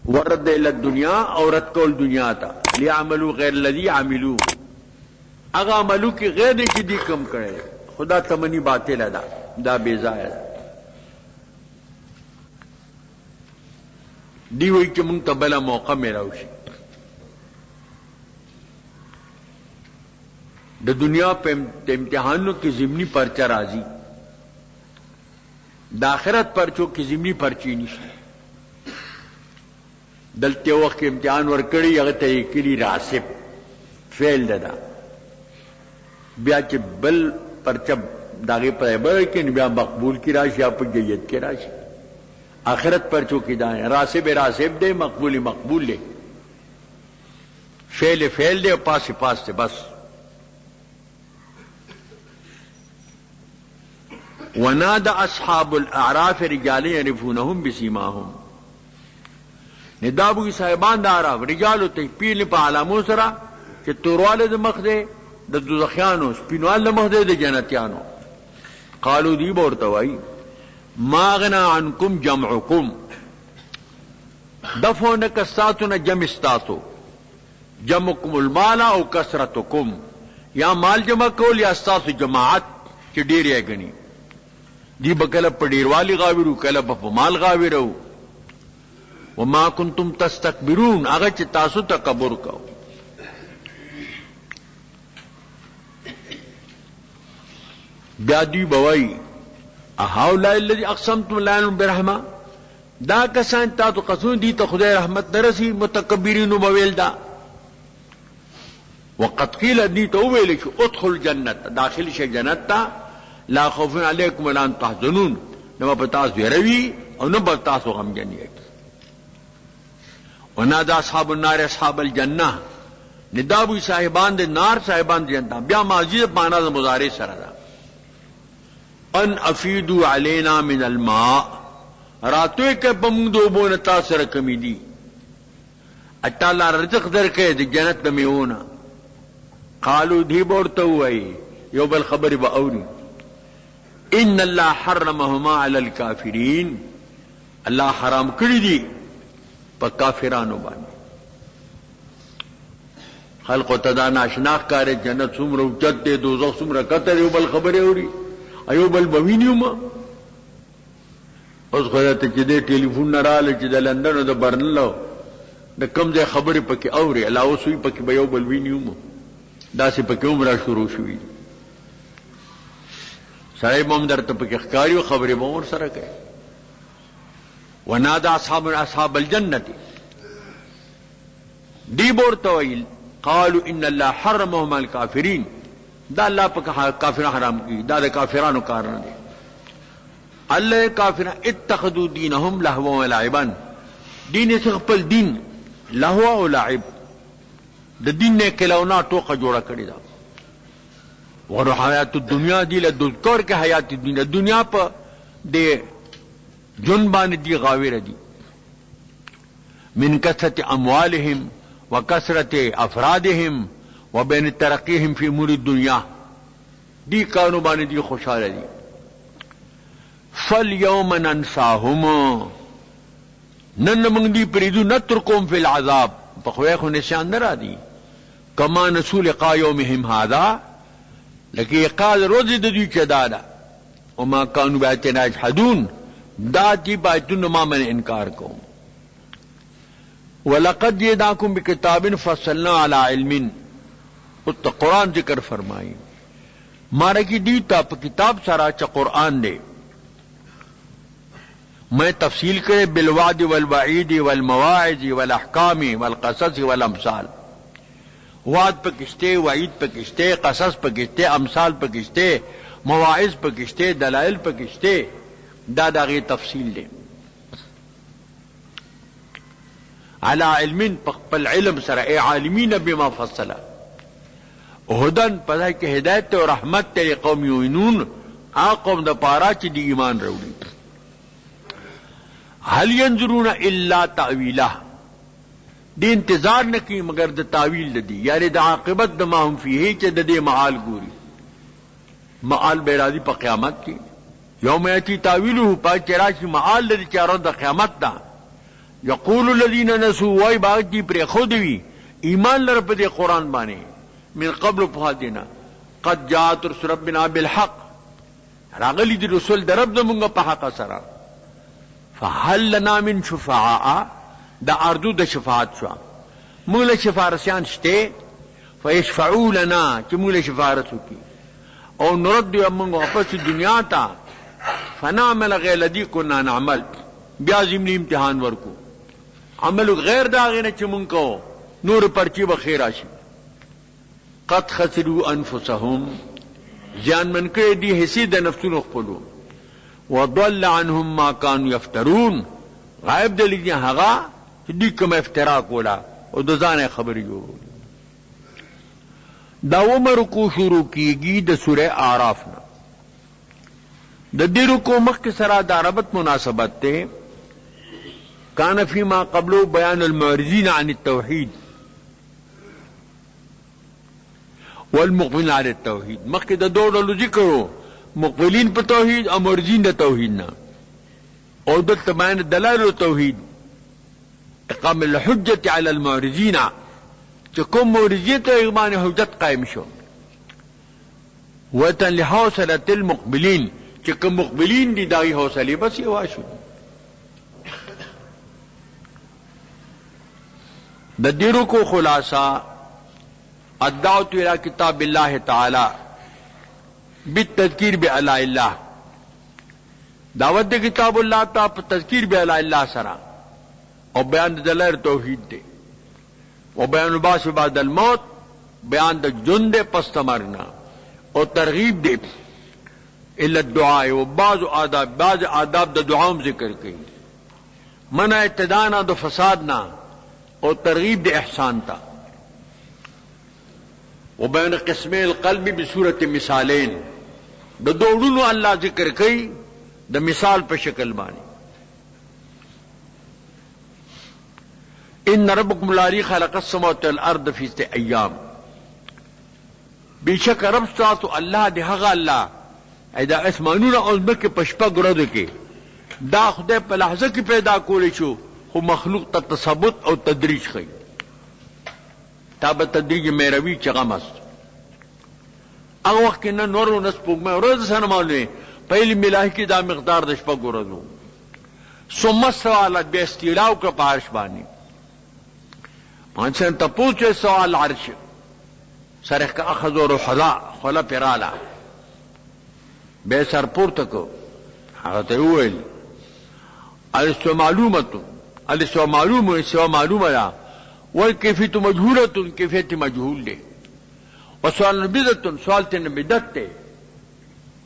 ورد الى الدنیا اور رد کول دنیا تا لیعملو غیر الذی عملو اگا عملو کی غیر دے چی دی کم کرے خدا تمنی باطل ادا دا بیزائر دی ہوئی کہ منگ تبلا موقع میرا اوشی دا دنیا پہ امتحانوں کی ضمنی پرچہ راضی دا آخرت پرچوں کی ضمنی پرچی نشی دلتے وقت کے امتحان ورکڑی اگر کلی راسب فیل ددا بیا چ بل پرچب داغے پر بڑے کہ بیا مقبول کی راشی یا پر جید کی راشی آخرت پرچوں کی دائیں راسب راسب دے مقبول مقبول دے فیل فیل دے پاس پاس سے بس ونادى اصحاب الاعراف رجال يعرفونهم بسيماهم ندابو صاحبان دا اعراف رجال ته پیل په علامو سره چې تورواله د مخ دے د دوزخیانو سپینوال د مخ دے د جنتیانو قالوا دی ورته وای ما غنا عنكم جمعكم دفعون کساتنا جمع استاتو جمعكم المال او کثرتكم یا مال جمع کول یا استاسو جماعت چې ډیر یې غني دی بکل پډیر والی غاویرو کله په مال غاویرو وما کنتم تستكبرون هغه چې تاسو تکبر کو بیا دی بوای اهؤلاء الذي اقسمتم لا برحمه دا کسان تاسو قسم دي ته خدای رحمت درسي متکبرین وبویل دا وقد قيل دي تو ویل شو ادخل الجنه داخل شي جنت تا لا خوف علیکم ولا انتم تحزنون نو پتاس ویروی او نو پتاس غم جنیت ونادى اصحاب النار اصحاب الجنه ندابو صاحبان دے نار صاحبان دے جنت بیا ماضی معنا مضارع سره دا ان افیدوا علینا من الماء راتوی که بمدو بون تاثر کمی دی اٹالا رزق در کے دی جنت دمیونا قالو دی بورتو وئی یو بل خبر با اوری ان اللہ حرمهما علی الکافرین اللہ حرام کری دی پا کافرانو بانی خلق و تدا ناشناق کارے جنت سمر اچت دے دوزخ سمر کتر یو بل خبر اوری ایو بل بوینیو ما اس خدا ته چې دې ټلیفون نه رااله چې د لندن او د برنلو د کم ځای خبرې پکې اوري الله اوس وی پکې به یو بل وینیو ما داسې پکې عمره شروع شوي سړی به هم درته پکې ښکاري خبرې به ور سره کوي ونادى اصحاب الجنة دی بورته ویل قالوا ان الله حرمهم على الكافرين دا اللہ پا کافران حرام کی دا دا کافرانو کارنا دے اللہ کافران اتخذو دینہم لہوا و لعبان دین سخپل دین لہوا و لعب دا دین نے کلونا ٹوقا جوڑا کری دا ورو حیات الدنیا دی لدذکر کے حیات دنیا پا دے جنبان دی غاویر دی من کثرت اموالہم و کثرت افرادہم وبین ترقیہم فی امور الدنیا دی کانو بانے دی خوشحال دی فالیوم ننساہم نن منگ دی پریدو نترکم فی العذاب پخویخ و نسیان نرا دی کما نسو لقا یومہم ہادا لکی اقاد روز دی چدادا وما کانو بیتنا اجحدون دا تی بایتون ما من انکار کو وَلَقَدْ جِئْنَاكُمْ بِكِتَابٍ فَصَّلْنَا عَلَى عِلْمٍ اس تا قرآن ذکر فرمائی مارا کی دیتا پا کتاب سارا چا قرآن دے میں تفصیل کرے بالوعد والوعید والمواعظ والاحکام والقصص والامثال وعد پا کشتے وعید پا کشتے قصص پا کشتے امثال پا کشتے مواعظ پا کشتے دلائل پا کشتے داداغی تفصیل دے علی علم پل علم سرا اے عالمین بما فصلہ ہدن پتہ کہ ہدایت اور رحمت تیرے قوم یؤمنون آ قوم دا پارا چی دی ایمان روڑی هل ينظرون الا تاویلہ دی انتظار نکی مگر دا تاویل دی یعنی دا عاقبت دا ما ہم فیہی چی دا دے معال گوری معال بیرازی پا قیامت کی یوم یاتی تاویلو پا چراشی معال دی چارون دا قیامت دا یقول الذین نسوا وای باغ دی پر خود وی ایمان لر په دې قران باندې من قبل فادینا قد جاءت رسل ربنا بالحق راغلی دی رسول در رب زمونږ په حق سره فهل لنا من شفعاء دا اردو د شفاعت شو موږ له شفارسیان شته فیشفعوا لنا چې موږ له شفاعت وکي او نرد موږ واپس دنیا ته فنعمل غیر الذی كنا نعمل بیا زمینی امتحان ورکو عمل غیر دا غینه چې مونږ کو نور پرچی به خیر راشي قد خسروا انفسهم ځان من کړي دي حصے د نفسونو خپلو وضل عنهم ما كانوا يفترون غائب دي لګي هغه چې دې کوم افترا کولا او د ځان خبري جوړول دا عمر کو شروع کیږي د سوره اعراف نه د دې رکو مخ سره د عربت مناسبت ته كان فيما قبله بيان المعرضين عن التوحيد والمقبلين على التوحيد مخکې د دوه ډولو ذکرو مقبلين په توحید او معرضين د توحید نه او د تبين دلائل التوحید اقام الحجه على المعرضين چې کوم معرضین ته ایمان حجت قائم شو وتن لحوصله المقبلين چې کوم مقبلين دي دای حوصله بس یو شو د دیرو کو خلاصہ الدعوت الى کتاب اللہ تعالی بالتذکیر بعلی اللہ دعوت د کتاب اللہ تا تذکیر بعلی اللہ سرا اور بیان دلائل توحید دے اور بیان البعث بعد الموت بیان د جند پس مرنا اور ترغیب دے الا الدعاء و بعض آداب د دعاؤں ذکر کی منع ابتدانا د فسادنا اور ترغیب د احسان تا وبین قسم القلب بصورت مثالین د دوړونو الله ذکر کوي د مثال په شکل باندې ان ربکم الذی خلق السماوات والارض فی 6 ایام بیشک رب تاسو الله دی هغه الله ادا اسمانونه او زمکه په شپږ ورځو کې دا خدای په لحظه کې پیدا کولی شو خو مخلوق ته تثبت او تدریج خي تاب تدریج میروی چغمس هغه وخت کې نه نور نس پوګمه ورځ سره معلومه پهلی ملاحي کې دا مقدار د شپږ ورځو ثم سوال د استیلاو کا پارش باندې پانچن ته پوښتنه سوال عرش سره کا اخذ او حلا خلا پرالا به سر پورته کو هغه ته ویل الستو معلومه الستو معلومه سو معلومه ده والکیفیت مجهوله کیفیت مجهول ده وسؤال بدعت سوال تن بدعت ده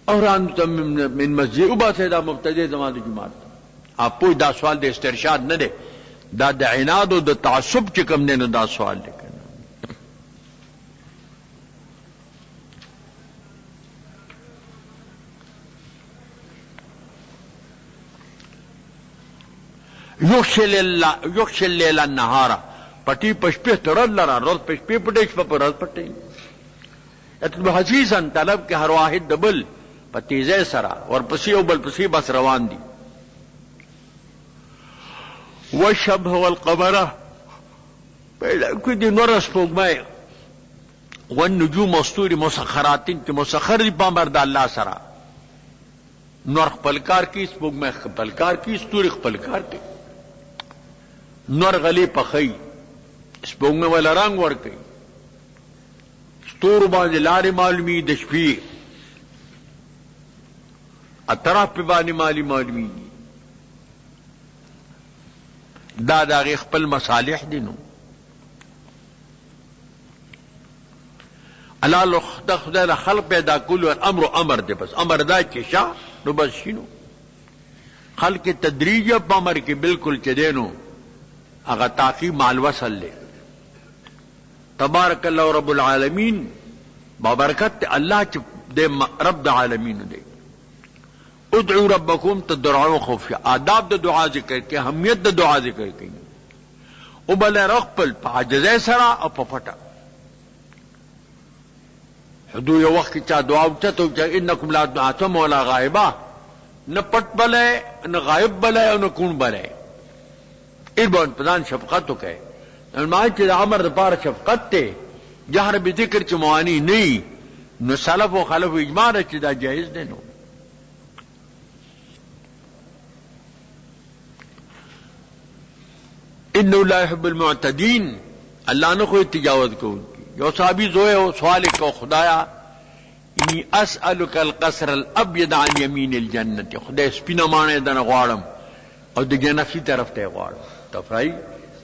اور انت من مسجد ابا سیدا مبتدی زمانه جماعت اپ دا سوال د استرشاد نه ده دا د عناد او د تعصب چې کوم نه دا سوال ده یخشل لیل النهار پټي پشپې ترل لرا روز پشپې پټې شپ پر روز پټې اتب حسیسن طلب کې هر واحد دبل پتیزه سرا اور پسی او بل پسی بس روان دي والشبه والقمر پیدا کو دي نور سپوږمۍ والنجوم مستور مسخرات کې مسخر دي پامر د الله سرا نور خپل کار کې سپوږمۍ خپل کار کې ستوري خپل کار کې نور غلی پخی سپوږمۍ ولا رنگ ور کوي ستور باندې لارې معلومي د شپې اطراف په باندې معلومي دا د خپل مصالح دي نو الله خدای خلق پیدا کول او امر دی بس امر دا چې شاه نو بس شنو خلق تدریج په امر کې بالکل چدينو اغا تعقیب مع الوصل لے تبارک اللہ رب العالمین بابرکت اللہ دے رب العالمین دے ادعو ربکم تضرعا وخفیا آداب دا دعا ذکر کے اہمیت دا دعا ذکر کے ابل رقبل عجزے سرا او پپٹا حدو یو وقت چا دعا چتو چا انکم لا دعاتم ولا غائبہ نہ پٹ بلے نہ غائب بلے اور نہ کون بلے اربون پدان شفقت وکړي المای چې د امر لپاره شفقت ته جهر به ذکر چې موانی نه نو سلف او خلف اجماع چې دا جایز دی نو انه لا يحب المعتدين الله نه خو تجاوز کوونکی یو صحابي زوی او سوال کو خدایا انی اسالک القصر الابيض عن يمين الجنه خدای سپینه مانه دنه غواړم او د جنت کی طرف ته غواړم تفرای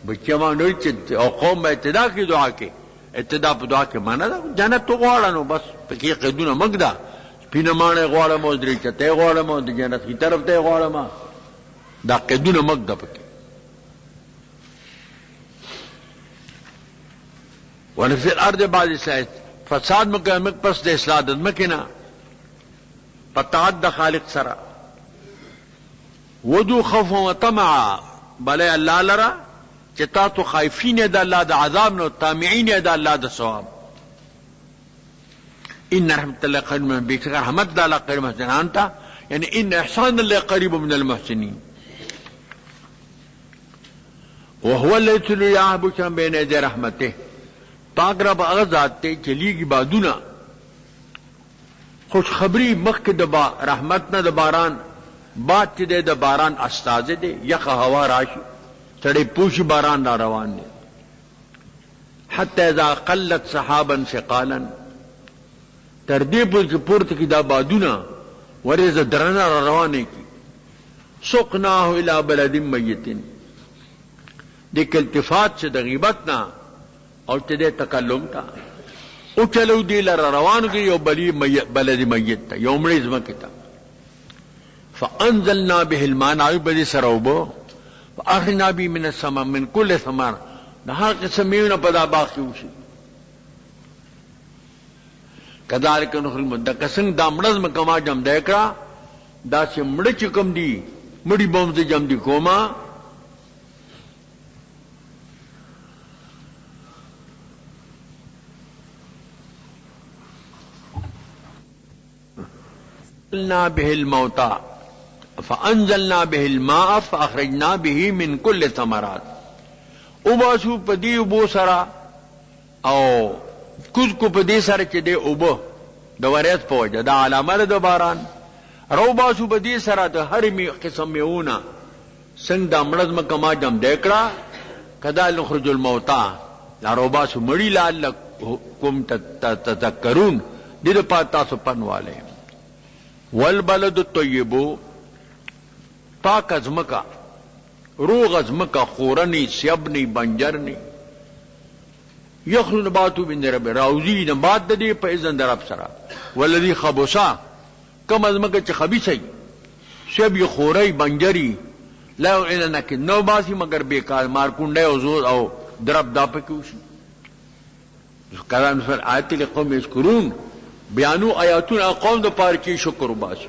بچما نو چې او قوم ابتدا کی دعا کې ابتدا په دعا کې معنا ده جنت تو غواړم بس پکې قیدونه مګدا سپینه مانه غواړم او درې چته غواړم او د جنت کی طرف ته غواړم دا قیدونه مګدا پکې ونفي الارض بعد اصلاح فساد مکمل پس د اصلاح د مکینا پتاعد د خالق سره ودو خوف و طمع بلے اللہ لرا چتا تو خائفین د الله د عذاب نو طامعین د الله د ثواب ان رحمت الله قریب من بیک رحمت د الله قریب محسنان تا یعنی ان احسان الله قریب من المحسنین وهو الذي يعبد بين يدي رحمته پاک رب هغه ذات ته چلیږي بادونه خوشخبری مخک د رحمت نه د باران باد چې د باران استاد دی یخ هوا راشي سړی پوشي باران را روان دی حتی اذا قلت سحابا ثقالا تر دې پورته کې دا بادونه ورزه درنه را روانه کی سقناه الى بلد میت د التفات چې د غیبت نه او چې د تکلم تا او چلو دی لره روان کی یو بلد میت تا یو مړی ځمکه تا فانزلنا به الماء ناوی بدی سروبو فاخرنا به من السماء من كل ثمر د هر قسم میوه په دا باغ کې وشي کذالک نخل مدکسن دا مړز مکما جم دیکړه دا چې مړ چې کوم دی مړی بوم دې جم دی کوما فأنزلنا به الموتى فأنزلنا به الماء فأخرجنا به من كل ثمرات وباسو پدی وبو سرا او کوز کو پدی سره چې دی وبو د وریت په وجه دا علامه د باران رو باسو پدی سره د هر می قسم میونه څنګه د امرز مکما جم دیکړه کدا نخرج الموتى لا رو باسو مړی لعلکم تذکرون دې په تاسو پنواله والبلد الطیب پاک ازمکا روغ ازمکا خورنی سیبنی بنجرنی یخلو نباتو بند رب راوزی نبات دی پا اذن در رب سرا والذی خبوسا کم ازمکا چه خبیسی سیب ی خوری بنجری لا یعنی نو باسی مگر بیکار مارکنڈے او زود او درب دا پکیوشی کلام سر آیت لقوم یذکرون بیانو آیاتون قوم د پاره کې شکر وباسي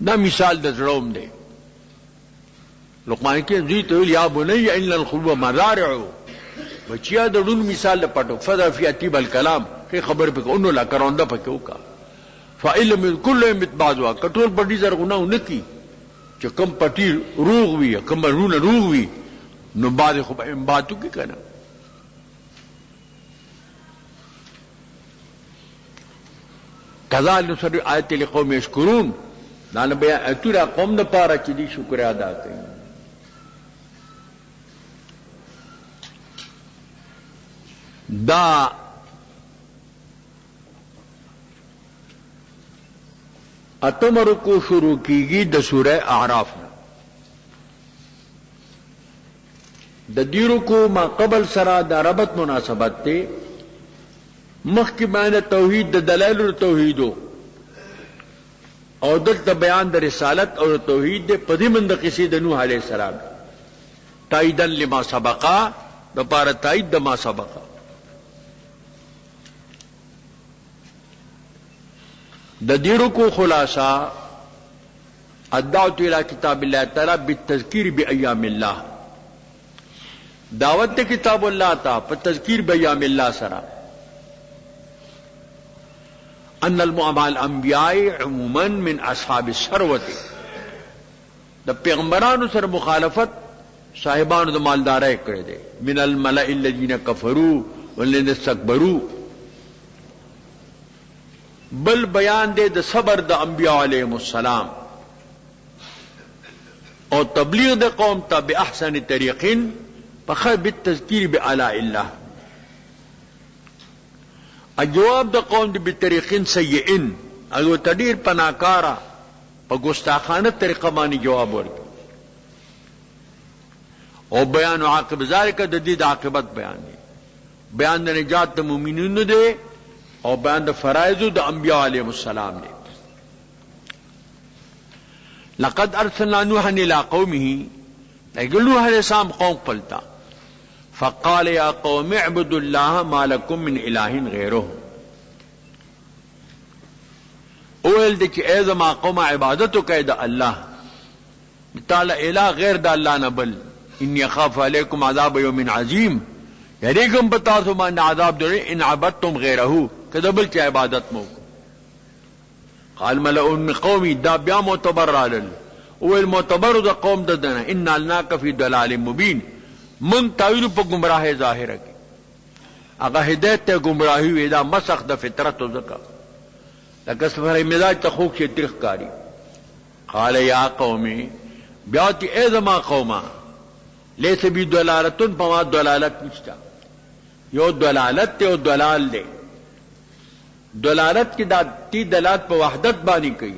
دا مثال د زړوم دی لقمان کې زوی ته ویل یا بني ان الخلو مزارع بچیا د ډون مثال د پټو فذا فی اتیب الکلام کې خبر په اونو لا کرونده پکې وکا فعلم کله متبازوا کټول پټی زرغونه ونکی چې کم پټی روغ وی کم رونه روغ وی نو بعد خو امباتو کې کنه کذالک نصر آیت لقوم یشکرون دا نه بیا اتوره قوم د پاره چې دی شکر ادا کوي دا اتمر کو شروع کیږي د سوره اعراف د دیرو کو ما قبل سره د ربط مناسبت ته مخکې باندې توحید د دلایل توحید او د بیان د رسالت او توحید د پدې مند قصې د نوح علیه السلام تاییدن لما سبقا د پاره تایید د ما سبقا د دیرو کو خلاصہ الدعوت الى کتاب الله تعالی بالتذکیر بایام الله دعوت کتاب الله تا په تذکیر بایام الله سره ان المعمال الانبیاء عموما من اصحاب الثروه د پیغمبرانو سره مخالفت صاحبانو د مالدارۍ کړی دی. من الملأ الذین کفروا والذین استكبروا. بل بیان دی د صبر د انبیاء علیهم السلام او تبلیغ د قوم ته باحسن طریقین فخر بالتذکیر بآلاء الله. الجواب د قوم د بطریقین سیئین اگو تدیر پناکارا پا گستاخانه طریقه باندې جواب ورکړي او بیان عاقب ذالک د دې د عاقبت بیان دی. بیان د نجات د مومنینو دی او بیان د فرائض د انبیاء علیهم السلام دی. لقد ارسلنا نوحا الى قومه، لیکن نوح علیہ السلام قوم پلتا فقال یا قوم اعبدوا الله ما لكم من اله غیره. اویل دی چې اے زما قوم عبادتو کوي د الله تعالی الہ غیر د الله نه بل. انی اخاف علیکم عذاب یوم عظیم، یریکم پتا سو باندې عذاب دی ان عبدتم غیره کده بل چې عبادت مو. قال ملأ من قومی، دا بیا معتبر رالل. اویل معتبر د قوم د دنه ان الناک فی ضلال مبین، من تاویل په گمراهی ظاهره کې هغه هدایت ته گمراهی وی دا مسخ د فطرت او زکا لکه سفر مزاج ته خوک شي ترخ کاری. قال یا قومی، بیا تی ای زما قوما لیس بی دلالتن پما دلالت نشتا. یو دلالت تے او دلال دے. دلالت کی دا تی دلالت پا وحدت بانی کئی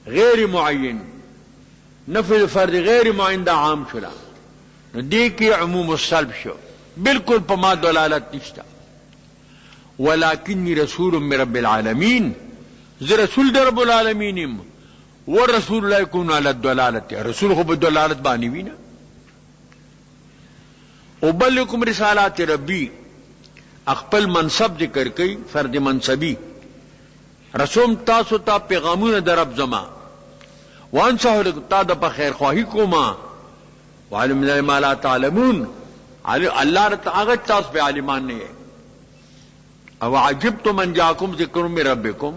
غیر معین، نفذ فرد غیر معین دا عام شلا دی کی عموم السلب شو بالکل پما دلالت نشتا. ولکنی رسول من رب العالمین، ز رسول در رب العالمینیم ورسول لا یکون علی الدلالت، رسول خو بدلالت بانی وینا. ابلغکم رسالات ربی، اخپل منصب ذکر کئی فرد منصبی. رسوم تاسو تا پیغامون در رب زما وانصحو لکم تا دا پا خیر خواهی کوما وعلم من ما لا تعلمون، اللہ رتا آغت تاس پہ عالمان نہیں ہے. او عجبتم ان جاکم ذکر من ربکم،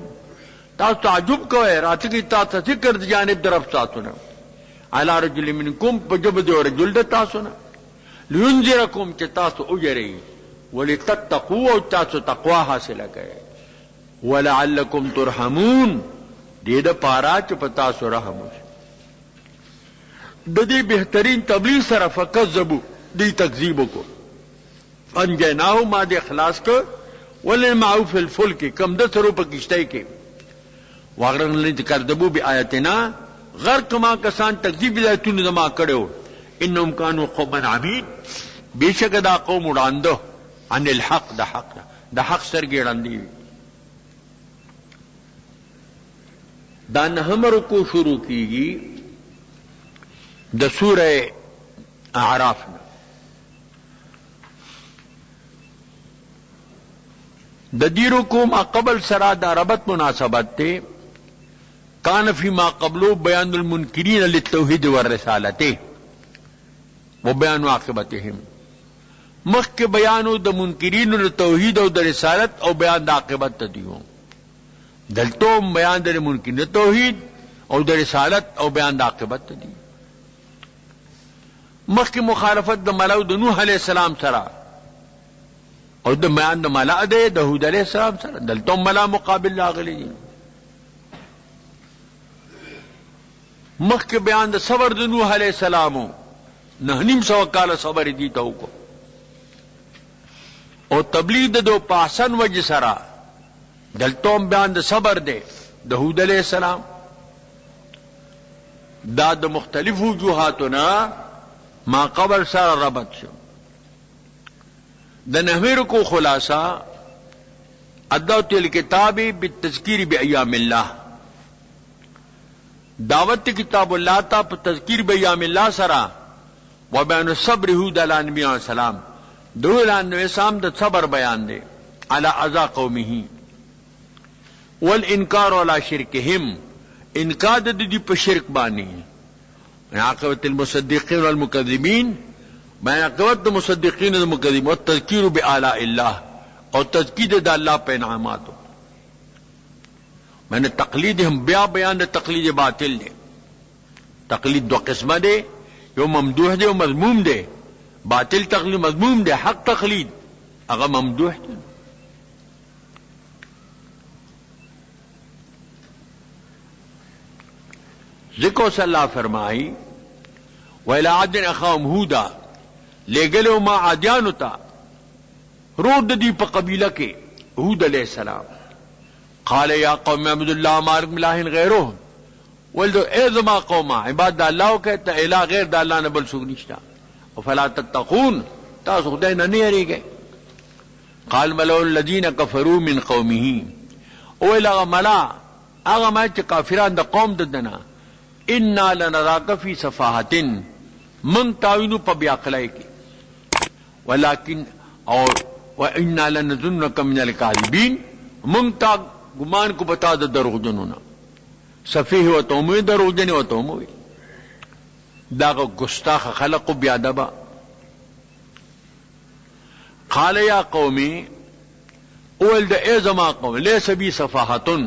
تاس تعجب کو ہے رات کی تاس ذکر جانب در رب تاسونا علی رجل منکم پجب دو رجل در تاسونا لینذرکم چه تاسو اجرئی ولتتقوا تاسو تقوا حاصل کرے ولعلکم ترحمون دید پارا چه پتاسو رحم ددی بہترین تبلیغ سره فکذبوا دی تکذیب کو انجیناہو ما دی اخلاص کو وللمعروف الفلک کم د سرو په کشتۍ کې واغرن لید کذبوا بیااتنا غرق ما کسان تکذیب آیاتونو زما کړو انهم كانوا قوما عمید بیشک دا قوم وړاندو عن الحق دا حق سرګې وړاندې. دا نهم رکوع شروع کیږي د سوره اعراف نه. د دې رکوع ما قبل سره دا ربط مناسبت ته کان فی ما قبلو بیان المنکرین للتوحید والرسالته وبیان عاقبتهم، مخ کے بیانو د منکرین د توحید او د رسالت او بیان د عاقبت ته دیو. دلتوم بیان د منکرین د توحید او د رسالت او بیان د عاقبت ته دی. مخ کی مخالفت د ملأ د نوح علیہ السلام سره او د بیان د ملأ د هود علیہ السلام سره دلتوم ملأ مقابل راغلی دي. مخ کے بیان د صبر د نوح علیہ السلام نه نیم سو کال صبر دی تو کو او تبلیغ دو پاسن وجه سرا دلتوم بیان د صبر دے د هود علیہ السلام. دا د مختلف وجوهاتنا ما قبل سره ربط شو. د نحوی کو خلاصہ ادوت الکتاب بالتذکیر بایام اللہ، دعوت کتاب اللہ تا تذکیر بایام اللہ سرا وبیان الصبر هود علی نبی علیہ السلام دول علیہ السلام د صبر بیان دے علی اذا قومه والانکار علی شرکهم، انکار د دې په شرک باندې عاقبت المصدقین والمکذبین، بیان عاقبت المصدقین والمکذبین والتذکیر بآلاء اللہ اور تذکیر د اللہ په انعاماتو. میں نے تقلید ہم بیا بیان د تقلید باطل دے تقلید دو قسمه دے، یو ممدوح دے و مذموم دے. باطل تقلید مذموم دے، حق تقلید اگر ممدوح دے. ذکر صلی اللہ فرمائی وَإِلَىٰ عَادٍ أَخَاهُمْ هُودًا، لے گلو ما عادیانو تا رود دی پا قبیلہ کے ہود علیہ السلام. قال یا قوم اعبدوا اللہ ما لکم من الہ غیرہ، ولدو اے زما قوما عباد دا اللہ کہتا الہ غیر دا اللہ نبل سوک نشتا، فلا تتقون تاسو خدای نہ نہیں ہری گئے. قال ملو الذین کفروا من قومه، او الہ ملا اغا ما چا کافران دا قوم ددنا انا لنراک فی صفاحت، من تاوینو پا بیاقلائی کی، ولیکن اور وَإِنَّا لَنَظُنُّكَ مِنَ الْكَاذِبِينَ، من تا گمان کو بتا دا دروغ جنونا. صفیح و توموی دروغ جنی و توموی داغا گستاخ خلق و بیادبا. قال یا قومی، اول دا اے زما قوم لیس بی صفاحتن،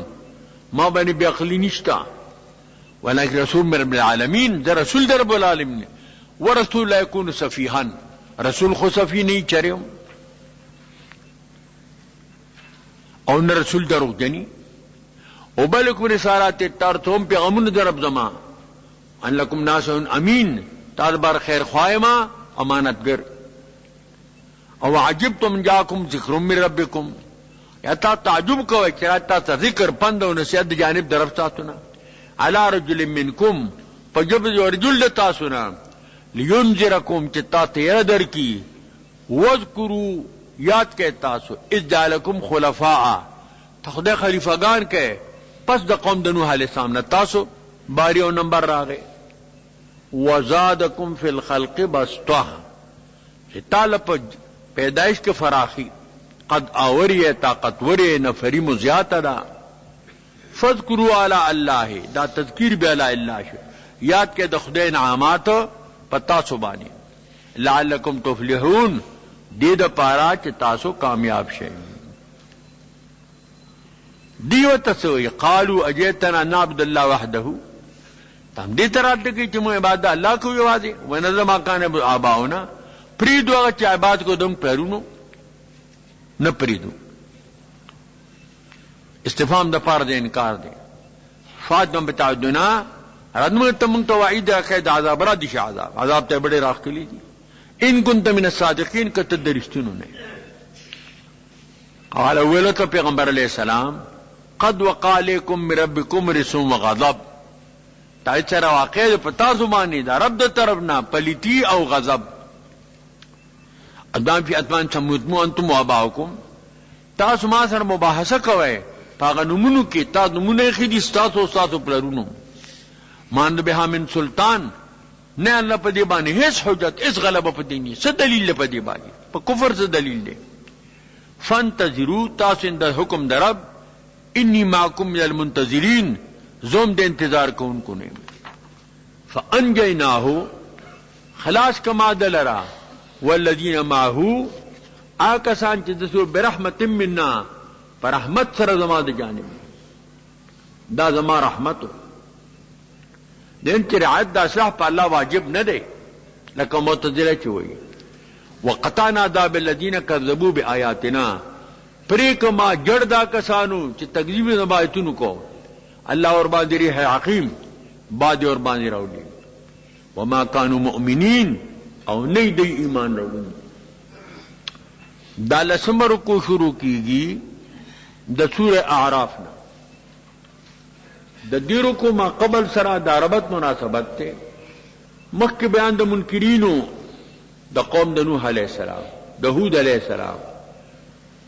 ما بنی بیاقلی نشتا، ولیکن رسول من رب العالمین، دا رسول در رب العالمین، ورسول لا یکون صفیحان، رسول خو صفی نہیں چریم اور نہ رسول دروغ جنی. او بلکم رسالات تار توم پیغمون در رب زما ان لکم ناسع امین، تار بار خیر خواہما امانت گر. او عجبتم جاکم ذکر من ربکم، یا تا تعجب کوئی چرا تا ذکر پند و نصیحت جانب در رب تاسونا علی رجل منکم، پجب جو رجل تاسونا لینذرکم چتا تیر در کی، وذکروا یاد کے تاسو اذ جعلکم خلفاء، تخدے خلیفگان کے پس دا قوم دا نوح علیہ السلام نہ تاسو باری و نمبر راگے. وزادکم فی الخلق بسطہ، طالب پیدائش کے فراخی، قد آوری طاقتوری نفری مزیات دا. فذکروا علی اللہ، دا تذکیر بی علی اللہ شو، یاد کے دا خدے انعامات پتا سبانی. لعلکم تفلحون، دید پارا چ تاسو کامیاب شئ. دیو تسوی قالوا اجیتنا نعبد اللہ وحدہ، تم دی طرح کی چمو عبادت اللہ کو یوازی ونظر ما کان آباؤنا، پریدو اگر چا عبادت کو دم پیرونو نہ پریدو. استفهام دا پار دے انکار دے. فاطمہ بتعدنا ردم تمنگ تو وعید قید عذاب را دیش عذاب تے بڑے راخ کلی دی ان کنت من الصادقین کا تدرستنوں نے. قال اولت پیغمبر علیہ السلام قد وقع علیکم من ربکم رسوم وغضب، تایت سر واقع پتا زمانی دا رب دا طرفنا پلیتی او غضب. ادام فی اتمان سموتمو انتم واباؤکم، تاسو ما سر مباحثہ کوئے پاغا نمونو کی تا نمونو خیدی ستاسو ستاسو پلرونو. ماند بها من سلطان، نہ اللہ پا دی بانی ہیس حجت اس غلبہ پا دینی سے دلیل پا دی بانی پا کفر سے دلیل دے. فانتظروا تاسو اندر حکم در رب، انی معکم من المنتظرین، زوم دے انتظار کو ان کو نہیں. فانجیناہو، خلاص کما دلرا، والذین معہو، آکسان چیزسو برحمت مننا، پر رحمت سر زما دے جانب دا زما رحمتو. دین کی رعایت دا اصلاح پا اللہ واجب نہ دے لکہ معتزلہ چوئی. وقطعنا دابر الذین کذبوا بآیاتنا، پریک ما جڑ دا کسانو چی تکذیب نبایتونو کو اللہ اور باندی ریح عقیم باد اور باندی رولی. وما کانوا مؤمنین، او نہیں دی ایمان رولی. دا لسمر کو شروع کی گی دا سورہ اعرافنا. دا دیرو کو ما قبل سرا دا ربط مناسبت تے مخ کے بیان دا منکرینو دا قوم دا نوح علیہ السلام، دا ہود علیہ السلام،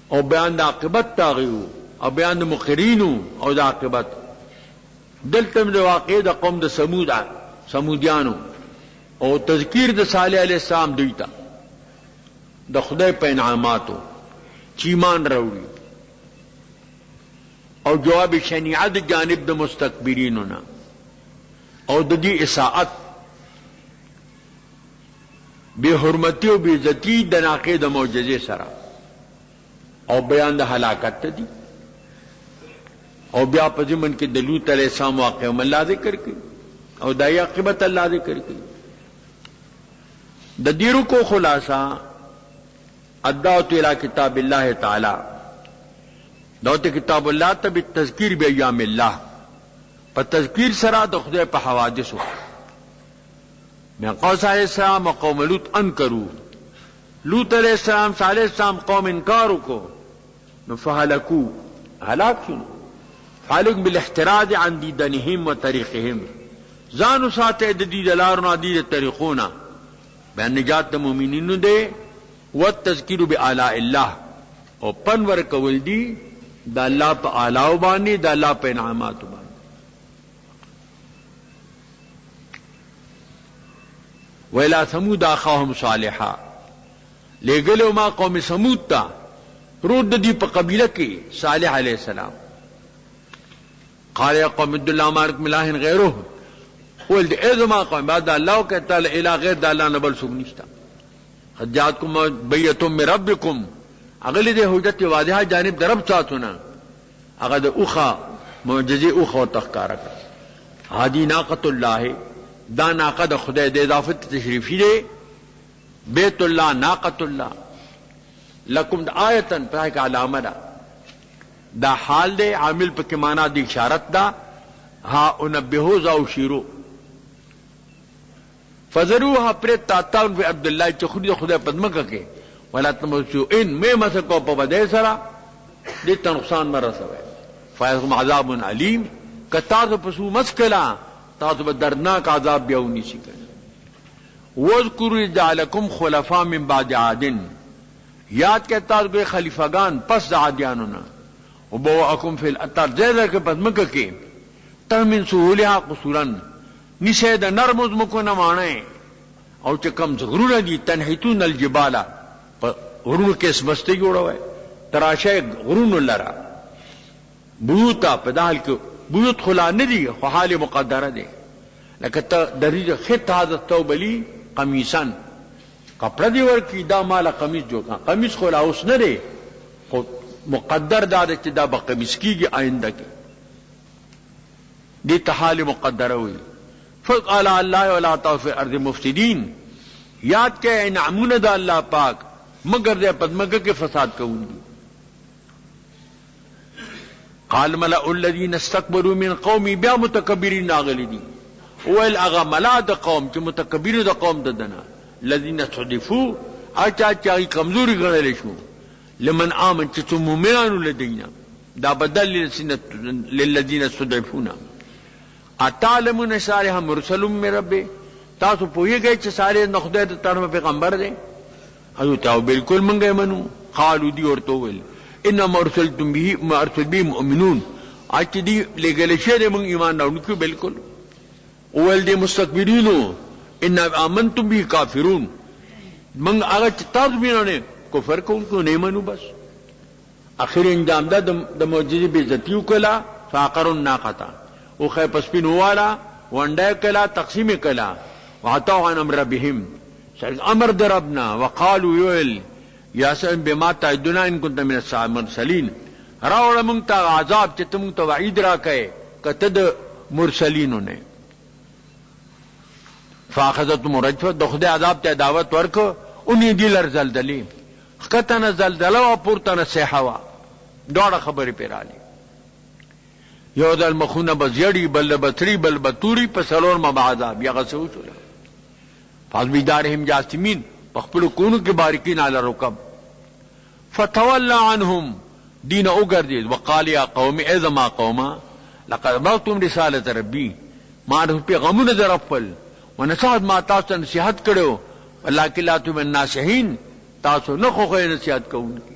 او بیان دا عاقبت تاغیو، او بیان دا مقرینو او دا عاقبت. دلتم دا واقع دا قوم دا سمودیانو، او تذکیر دا صالح علیہ السلام دیتا دا خدای پا انعاماتو چیمان روڑی، او جواب شنیعت جانب دا مستکبرینونا، او دا دی اساعت بے حرمتی و بے عزتی دا ناقید معجزے سرا، او بیان دا ہلاکت دی، او بیا پزمن کے دلوت علیہ السلام واقع اللہ ذکر کی. او دای عاقبت الله ذکر کی. د دیرو کو خلاصہ الدعوت الى کتاب اللہ تعالی، دعوت کتاب اللہ تب تذکیر بایام اللہ، پر تذکیر سرا د خدای په حوادثو. میں قوس علیہ السلام و قوم لوط انکروا، لوط علیہ السلام صالح علیہ السلام قوم انکارو کو نو فهلکو، ہلاک شنو. فهلک بالاحتراز عن دیدنهم و طریقهم، ځانو ساته د دې د لارو نه د طریقونه. بیان نجات د مومنینو دی والتذکیر بآلاء الله، او پنور کول دی د الله په آلاء باندې، د الله په انعامات باندې. ویلا ثمود اخاهم صالحا، لګلو ما قوم ثمود ته رود دی په قبیله کې صالح علیہ السلام. قال یا قوم ادعوا الله ما لكم من اله غیره، ولد ازما قوم بعد الله کہتا الہ غیر د الله نه بل څوک نشتا. قد جاءتكم بینۃ من ربکم، اغلی دې حجت واضحه جانب در رب چاتونه، هغه د اوخه معجزه اوخه تخکارا کړ. هادی ناقۃ الله، دا ناقه د خدای د اضافت تشریفی دی. بیت الله ناقۃ الله لکم د آیتن په کې علامه ده، دا حال دی عامل په کې معنا دی اشارت ده. ها انبهو ذو شیرو فزروها پرتا تاون به عبد الله چې خدای پدمکه کې ولا تمسو ان میں مسکو په بده سره دې ته نقصان مرسوي. فایهم عذاب علیم، کتا ته پسو مسکلا تاسو به دردناک عذاب بیاونی شي. واذکروا جعلکم خلفاء من بعد عاد، یاد کې تاسو به خلیفگان پس د عادیانو نه. وبوأکم فی الارض، زیاده کې پدمکه کې تمن سهولها قصورا، نشه د نرمز مکو نه مانه او چې کم غرونه دي تنحتون الجبال، په غرونو کې سمسته جوړوي تراشه غرونو لرا بيوتا په دال کې بيوت خلا نه دي خو حال مقدره دي. لکه ته دریجه خط هذا توبلی قمیصان کپڑا دی ورکی دا مال قمیص جوړه، قمیص خلا اوس نه دی خو مقدر دا چې دا به قمیص کیږي آینده کې، دي تحال مقدره وي. فقال الله ولا تعثوا الارض مفسدين، یاد کې انعامونه د الله پاک مگر د پدمګه کې فساد کوونکی. قال ملأ الذين استكبروا من قومي، بیا متکبرین ناغلی دي ویل هغه ملا د قوم چې متکبرین د قوم ددنه الذين استضعفوا، اچا چا کمزوري ګڼل شو. لمن آمن چې مومنانو لدینا، دا بدل للذین استضعفون. اتعلمون صالحا مرسل من ربه، تاسو پوهیږئ چې صالح د خدای د طرفه پیغمبر دی؟ ایو تاسو بالکل منګه منو. قالو دی ورته ویل انما ارسلتم به ما ارسل به مؤمنون، اچ دی لګل شه د موږ ایمان راوړو. بالکل اول دی مستكبرینو ان امنتم به کافرون، موږ هغه چې تاسو بینونه کفر کوونکو نه منو. بس اخر انجام ده د معجزې به عزت وکړه. فاقر الناقه، او خی پسپین والا ونډه کلا تقسیم کلا. وعطوا عن امر ربهم، امر دربنا. وقالوا يول یا سن بما تعدنا ان كنت من المرسلين، راوړه مونږ ته عذاب چې ته مونږ ته وعید راکې کته د مرسلینو نه. فاخذتهم رجفه، د خدای عذاب ته دعوت ورکو، اونې دی لر زلزلې خطنه زلزله او پورتنه صحوا، دوړه خبرې پیراله. یو د المخونه بزیړی بل بتری بل بتوری په سلور ما عذاب یا غسو شو. فازمیدارهم جاسمین، خپل کونو کې باریکین علی رکب. فتولى عنهم، دین اوګردید. وقال یا قوم اذما قوما لقد بلغتم رساله ربي، ما د پیغامونه در خپل ونصحت ما تاسو نصیحت کړو. ولکن لا تم الناصحین، تاسو نه خو نصیحت کوونکی.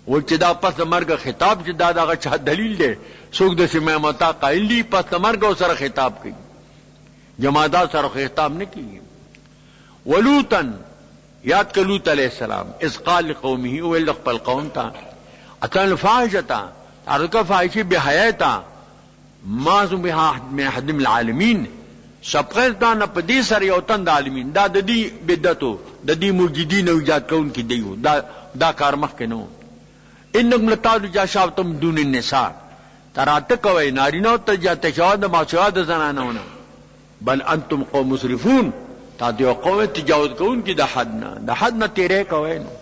و چې دا پس مرګ خطاب چې دا دغه چا دلیل دی؟ څوک د سمامتا قائل دی پس مرګ سره خطاب کوي، جماعات سره خطاب نه کوي. ولوطن، یاد کړه لوط علیہ السلام اذ قال لقومه، ویل خپل قوم ته اتن الفاحشه، ارکه فاحشه بحیاتا ما ذو بها من حد العالمین، سبقت دا نه پدې سره یو تند عالمین، دا د دې بدعتو د دې موجودین او ایجاد کون کې دیو دا کار مخ کې نو. انکم لتعلوا جاشابتم دون النساء، تراته کوي نارینه ته جاته شاو د ماشوا د زنانونه بل انتم قوم مسرفون، تا دیو قوم تجاوز کون کی د حد نه تیرے کوي نو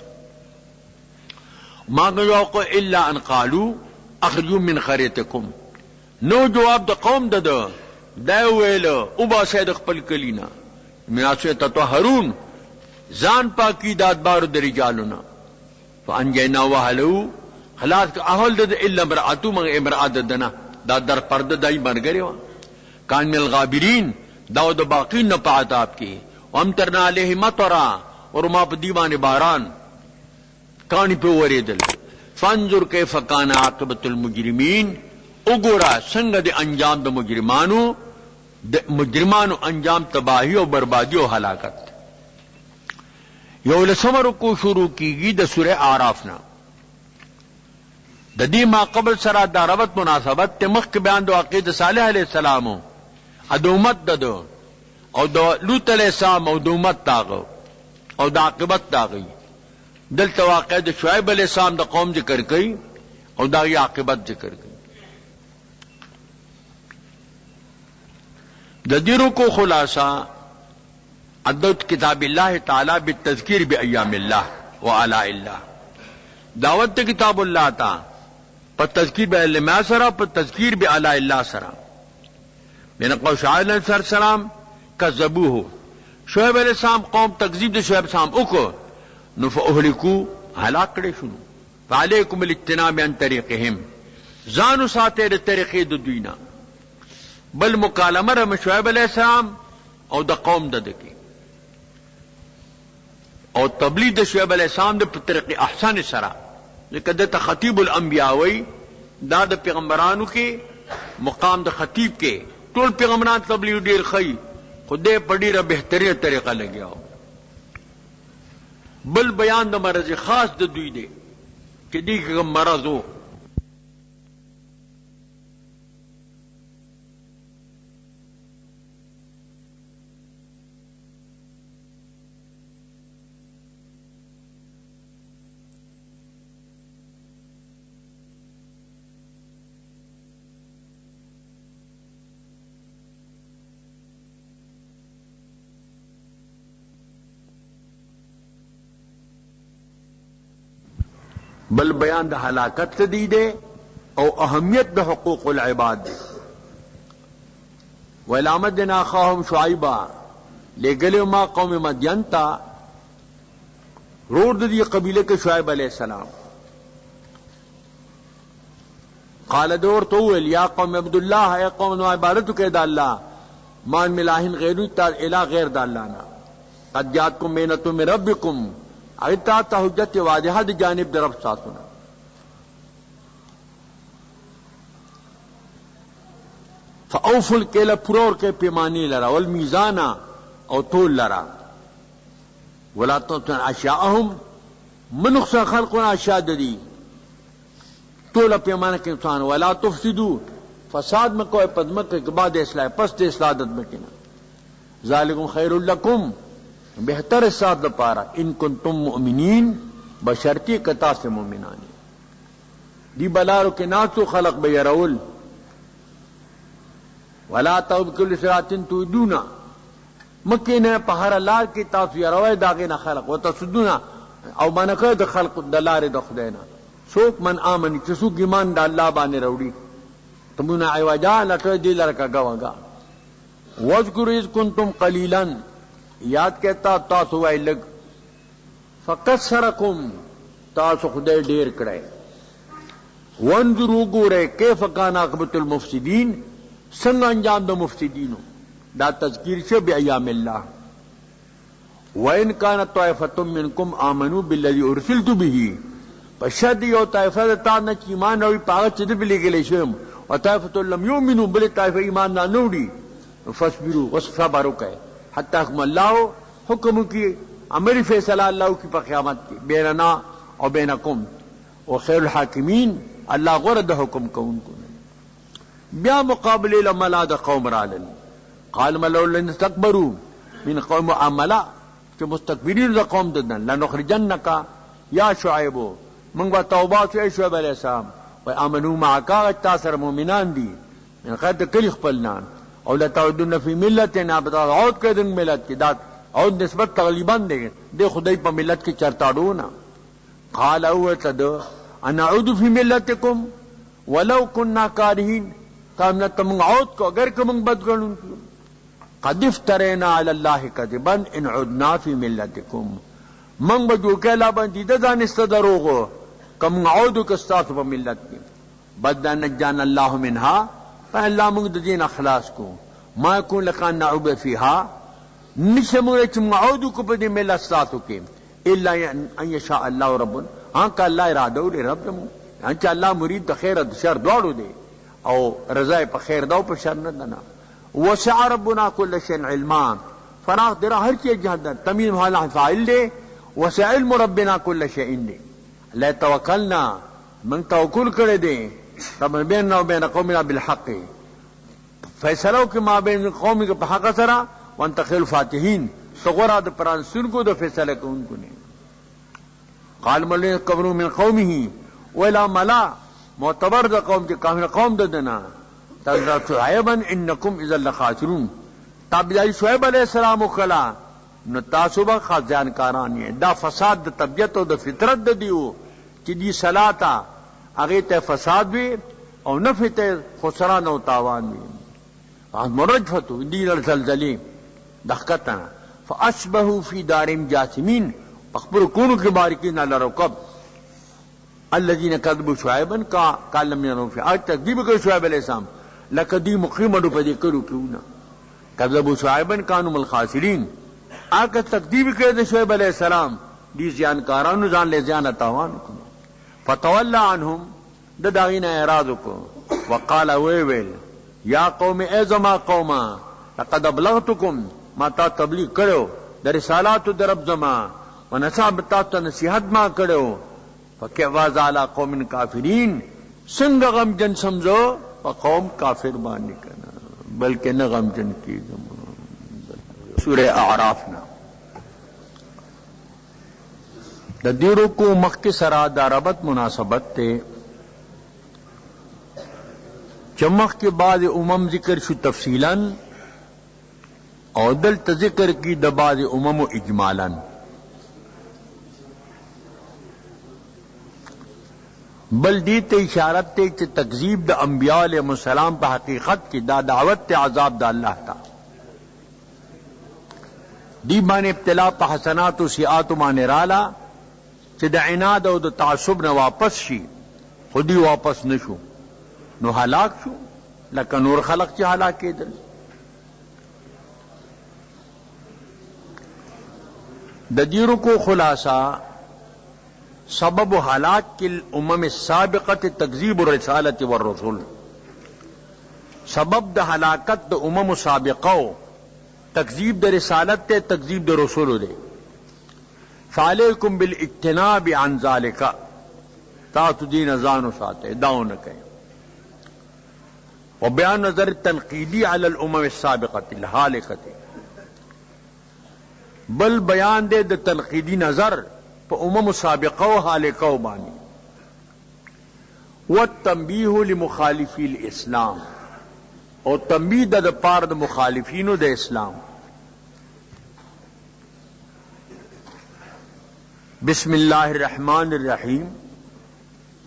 ما یوقو الا ان قالوا اخرجوا من قريتكم. نو جواب د قوم دا ویل او با سید خپل کلینا مناسه تطهرون ځان پاکی دادبار د رجالنا فانجینا وهلو خلاص اهل د الا امراتو من امرات دنا دا در پرده دای مرګری و کان من الغابرین دا د باقی نه پاتاب کی وامترنا علیه مطرا اور ما په دیوانه باران کانی په وریدل. فانظر کیف کان عاقبت المجرمین، وګورا څنګه د انجام د مجرمانو انجام تباہی او بربادی او ہلاکت. یو لسمر کو شروع کیږي د سورہ اعراف نه. د دې ما قبل سره دا ربط مناسبت ته مخک بیان د عقیده صالح علیہ السلام او د امت ددو او د لوط علیہ السلام او د امت تاغو او د عاقبت تاغي. دلته واقع د شعیب علیہ السلام د قوم ذکر کړي او دا یې عاقبت ذکر کړي. د دیرو کو خلاصہ عدد کتاب اللہ تعالی بالتذکیر بایام اللہ وآلاء اللہ. دعوت کتاب اللہ تا پر تذکیر بایام سرا پر تذکیر بآلاء اللہ سرا. من قول شعیب علیہ السلام کذبوه، شعیب علیہ السلام قوم تکذیب د شعیب السلام وکړو نو فاهلکو هلاک کړي شنو. فعلیکم الاجتناب عن طریقهم، ځانو ساته د طریقې د دوی نه. بل مکالمه رم شعیب علیہ السلام او د قوم دکی او تبلیغ د شعیب علیہ السلام د طریق احسان سره، لکه د خطیب الانبیاء وی دا د پیغمبرانو کې مقام د خطیب کې ټول پیغمبران تبلیغ ډیر خی خدای په ډیره بهترینه طریقه لګیاو. بل بیان د مرض خاص د دوی دی چې دی کوم مرض وو بل بیان د ہلاکت سے دی دے او اہمیت د حقوق العباد دے. وَإِلَىٰ مَدْيَنَ أَخَاهُمْ شُعَيْبًا، لے گلے ما قوم مدین تا روڈ دی قبیلے کے شعیب علیہ السلام. قال دور تو یا قوم عبداللہ، اے قوم نو عبادت کے دا اللہ مان ملاہن غیرو تا الہ غیر دا اللہ نا قد جاتکم بینۃ من ربکم، ایتا تا حجت واضحہ دی جانب در رب ساتنا. فاوفوا الکیل پرور کے پیمانی لرا والمیزانا او طول لرا ولا تطن اشیاءهم منخص خلقنا اشیاء دی طول پیمانہ کے انسان ولا تفسدوا فساد میں کوئی پدمت کے بعد اصلاح پس اصلاحات میں کنا ذالکم خیر لکم بہتر ساتھ پارا ان کنتم مؤمنین بشرطی قطع سے مومنانی. دی بلارو کے ناسو خلق بیرول ولا تبکل صراطن تودونا مکی نے پہر لار کی تاسو یروی داغینا خلق وتصدونا او منکر د خلق دلار د خدینا سوک من آمنی چسوک ایمان دا اللہ بانے روڑی تمونا عوجا لٹر دی لرکا گوگا. وذکر اذ کنتم قلیلا، یاد کہتا تاسو وای لگ فکسرکم تاسو خدای ډیر کړه. وانظروا ګوره کیف کان عاقبت المفسدین، څنګه انجام د مفسدینو. دا تذکیر شو بایام الله. وان کانت طائفه منکم آمنوا بالذی ارسلت به، پشد یو طائفه تا نه ایمان او پاغه چې د بلیګلې شوم او طائفه لم یؤمنوا بل طائفه ایمان نه نوړي فصبروا وصبر وکئ حتی حکم اللہ حکم کی امر فیصلہ اللہ کی پر قیامت کی بیننا اور بینکم وخیر الحاکمین، اللہ غرد حکم کو ان کو بیا مقابلے لملا دا قوم رالن قال ملو لن استکبروا من قوم عملا کہ مستکبرین دا قوم ددن لنخرجنکا یا شعیبو منگ با توبہ سے شعیب علیہ السلام و آمنو معاکا تاثر مومنان دی من خیر دا کلی خپلنان او لتعودن فی ملتنا عود کدن ملت کی دات عود نسبت تغلیبا دے خدای په ملت کی چرتاڑونا قال او تد انا اعود فی ملتکم ولو كنا کارہین کامنا تم عود کو اگر کم بدگنن قد افترینا علی اللہ کذبا ان عدنا فی ملتکم من بجو کلا بندی دانست دروغو کم عود کستاس په ملت کی بدنا نجانا اللہ منها فاللہ منگ دین اخلاص کو ما يكون لکان نعوب فیہا نشمون چم عودو کو پدی مل استاتو کے الا ان یشاء اللہ رب ہاں کا اللہ ارادو لے رب دمو ہاں چا اللہ مرید دا خیر دا شر دوارو دے او رضای پا خیر داو پا شر ندنا وسع ربنا کل شین علمان فراغ درا ہر چیز جہاں دا تمیم حالا فائل دے وسع علم ربنا کل شین دے لے توکلنا من توکل کرے دے رب بیننا و بین قومنا بالحق فیصلو کہ ما بین قومی کے حق سرا وانتخل فاتحین سغورا دا پران سن کو دا فیصلہ کو ان کو نے قال ملین قبرو من قومی ویلا ملا معتبر دا قوم کے کامل قوم دا دنا تذرات شعیبا انکم اذا لخاسرون تابدائی شعیب علیہ السلام اکلا نتاسوبا خاص جانکارانی ہے دا فساد دا طبیعت و دا فطرت دا دیو چی دی صلاتا اگے تے فساد بھی او نفع تے خسران او تاوان بھی مرجفتو دیر الزلزلی دخکتنا فاشبہو فی دارم جاسمین اخبر کونو کی باریکین علی رکب الذین کذبوا شعیبا قال لم يروا فی آج تکذیب کر شعیب علیہ السلام لقدی مقیم اڈو پدی کرو کیونا کذبوا شعیبا کانوا من الخاسرین آکا تکذیب کر دے شعیب علیہ السلام دی زیانکارانو زان لے زیان تاوان کو فتولى عنهم دا داغین اعراض کو وقال ویویل یا قوم اے زما قوما لقد ابلغتکم ما تا تبلیغ کرو در رسالات در رب زما ونصاب تا تا نصیحت ما کرو فکواز علی قوم کافرین سنگ غم جن سمجھو فقوم کافر بانی کرنا بلکہ نہ غم جن کی سورہ اعرافنا دا دیرو کو مخ کے سرا دا ربط مناسبت تے چمخ کے بعد امم ذکر شو تفصیلا اور دل ذکر کی دا بعد امم اجمالا بل دیتے اشارت تے چھ تکذیب دا انبیاء علیہ السلام پہ حقیقت کی دا دعوت تے عذاب دا اللہ تا دی بان ابتلا پہ حسنات و سیئات مانے رالا چھ دا عناد او دا تعصب نہ واپس شی خودی واپس نشو نو ہلاک شو لکہ نور خلق چھ ہلاک کے دل ددیروں کو خلاصہ سبب ہلاک کی الامم السابقت تکذیب الرسالت والرسول سبب دا ہلاکت دا امم سابقو تکذیب دا رسالت تے تکذیب دا رسول دے فعلیکم بالاجتناب عن ذالک تاتو دین ازانو ساتے داؤں نہ کہیں وبیان نظر تنقیدی علی الامم السابقت الحالقت بل بیان دے دا تنقیدی نظر پا امم سابقو حالقو بانی والتنبیح لمخالفی الاسلام اور تنبیح دا پار دا مخالفینو دا اسلام بسم اللہ الرحمن الرحیم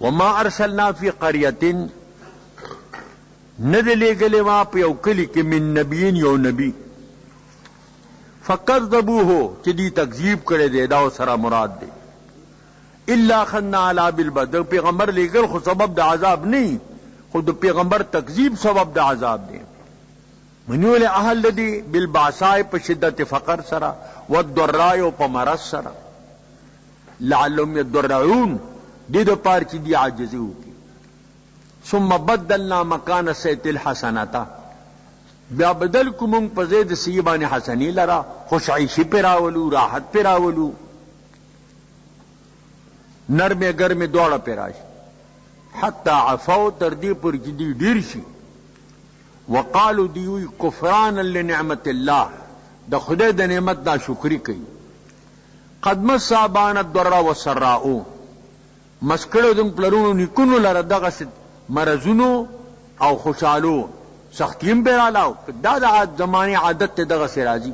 وما ارسلنا فی قریۃ ندلے گلے وہاں پہ اوکلی کہ من نبیین یو نبی فکذبوہ چدی تکذیب کرے دے داو سرا مراد دے الا خنا علی بالبدر پیغمبر لے گل خود سبب دا عذاب نہیں خود پیغمبر تکذیب سبب دا عذاب دے منول اہل لدی بالباسائی پہ شدت فقر سرا والضرائی پہ مرض سرا لعلهم يضرعون دید پار چی دی عاجزی ہوگی ثم بدلنا مکان سیت الحسنتا بیا بدل کو منگ پزید سیبان حسنی لرا خوش عیشی پیراولو راحت پیراولو نرم گرم دوڑا پیراش حتی عفو تردی پر جدی ڈیرشی وقالو دیوی کفرانا لنعمت اللہ دا خدای دا نعمت دا شکری کئی قد مصابان الضر والسراء مسکڑو دن پلرونو نکنو لردغست مرزونو او خوشالو سختیم پہ رالاو دا دا زمانی عادت تے دغا سے راضی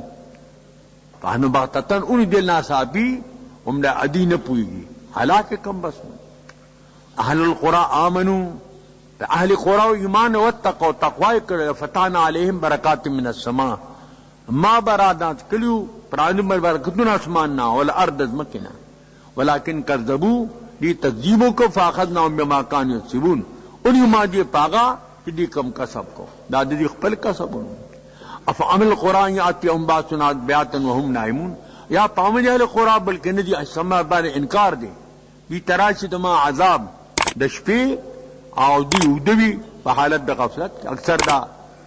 فہنو بغتتن ان دل ناسابی امدہ ادی نہ پوئی گی حالات کم بس اہل القرآن آمنو اہل قرآن ایمان واتقو تقوی کرے فتحنا علیہم برکات من السماء ما برادات کلیو پرانم برکتنا اسماننا والارض ازمکنا ولیکن کذبو دی تکذیبوں کو فاخذناہم بما کانوا یکسبون انہی ما دی پاگا کہ دی کم کسب کو دادی دی خپل کسب افعمل القرآن یاتیہم باسنا بیاتا وهم نائمون یا پامن اہل قرآن بلکہ ندی سما بارے انکار دے دی تراشی دما عذاب دشپی او دی اودوی پا حالت دا غفلت اکثر دا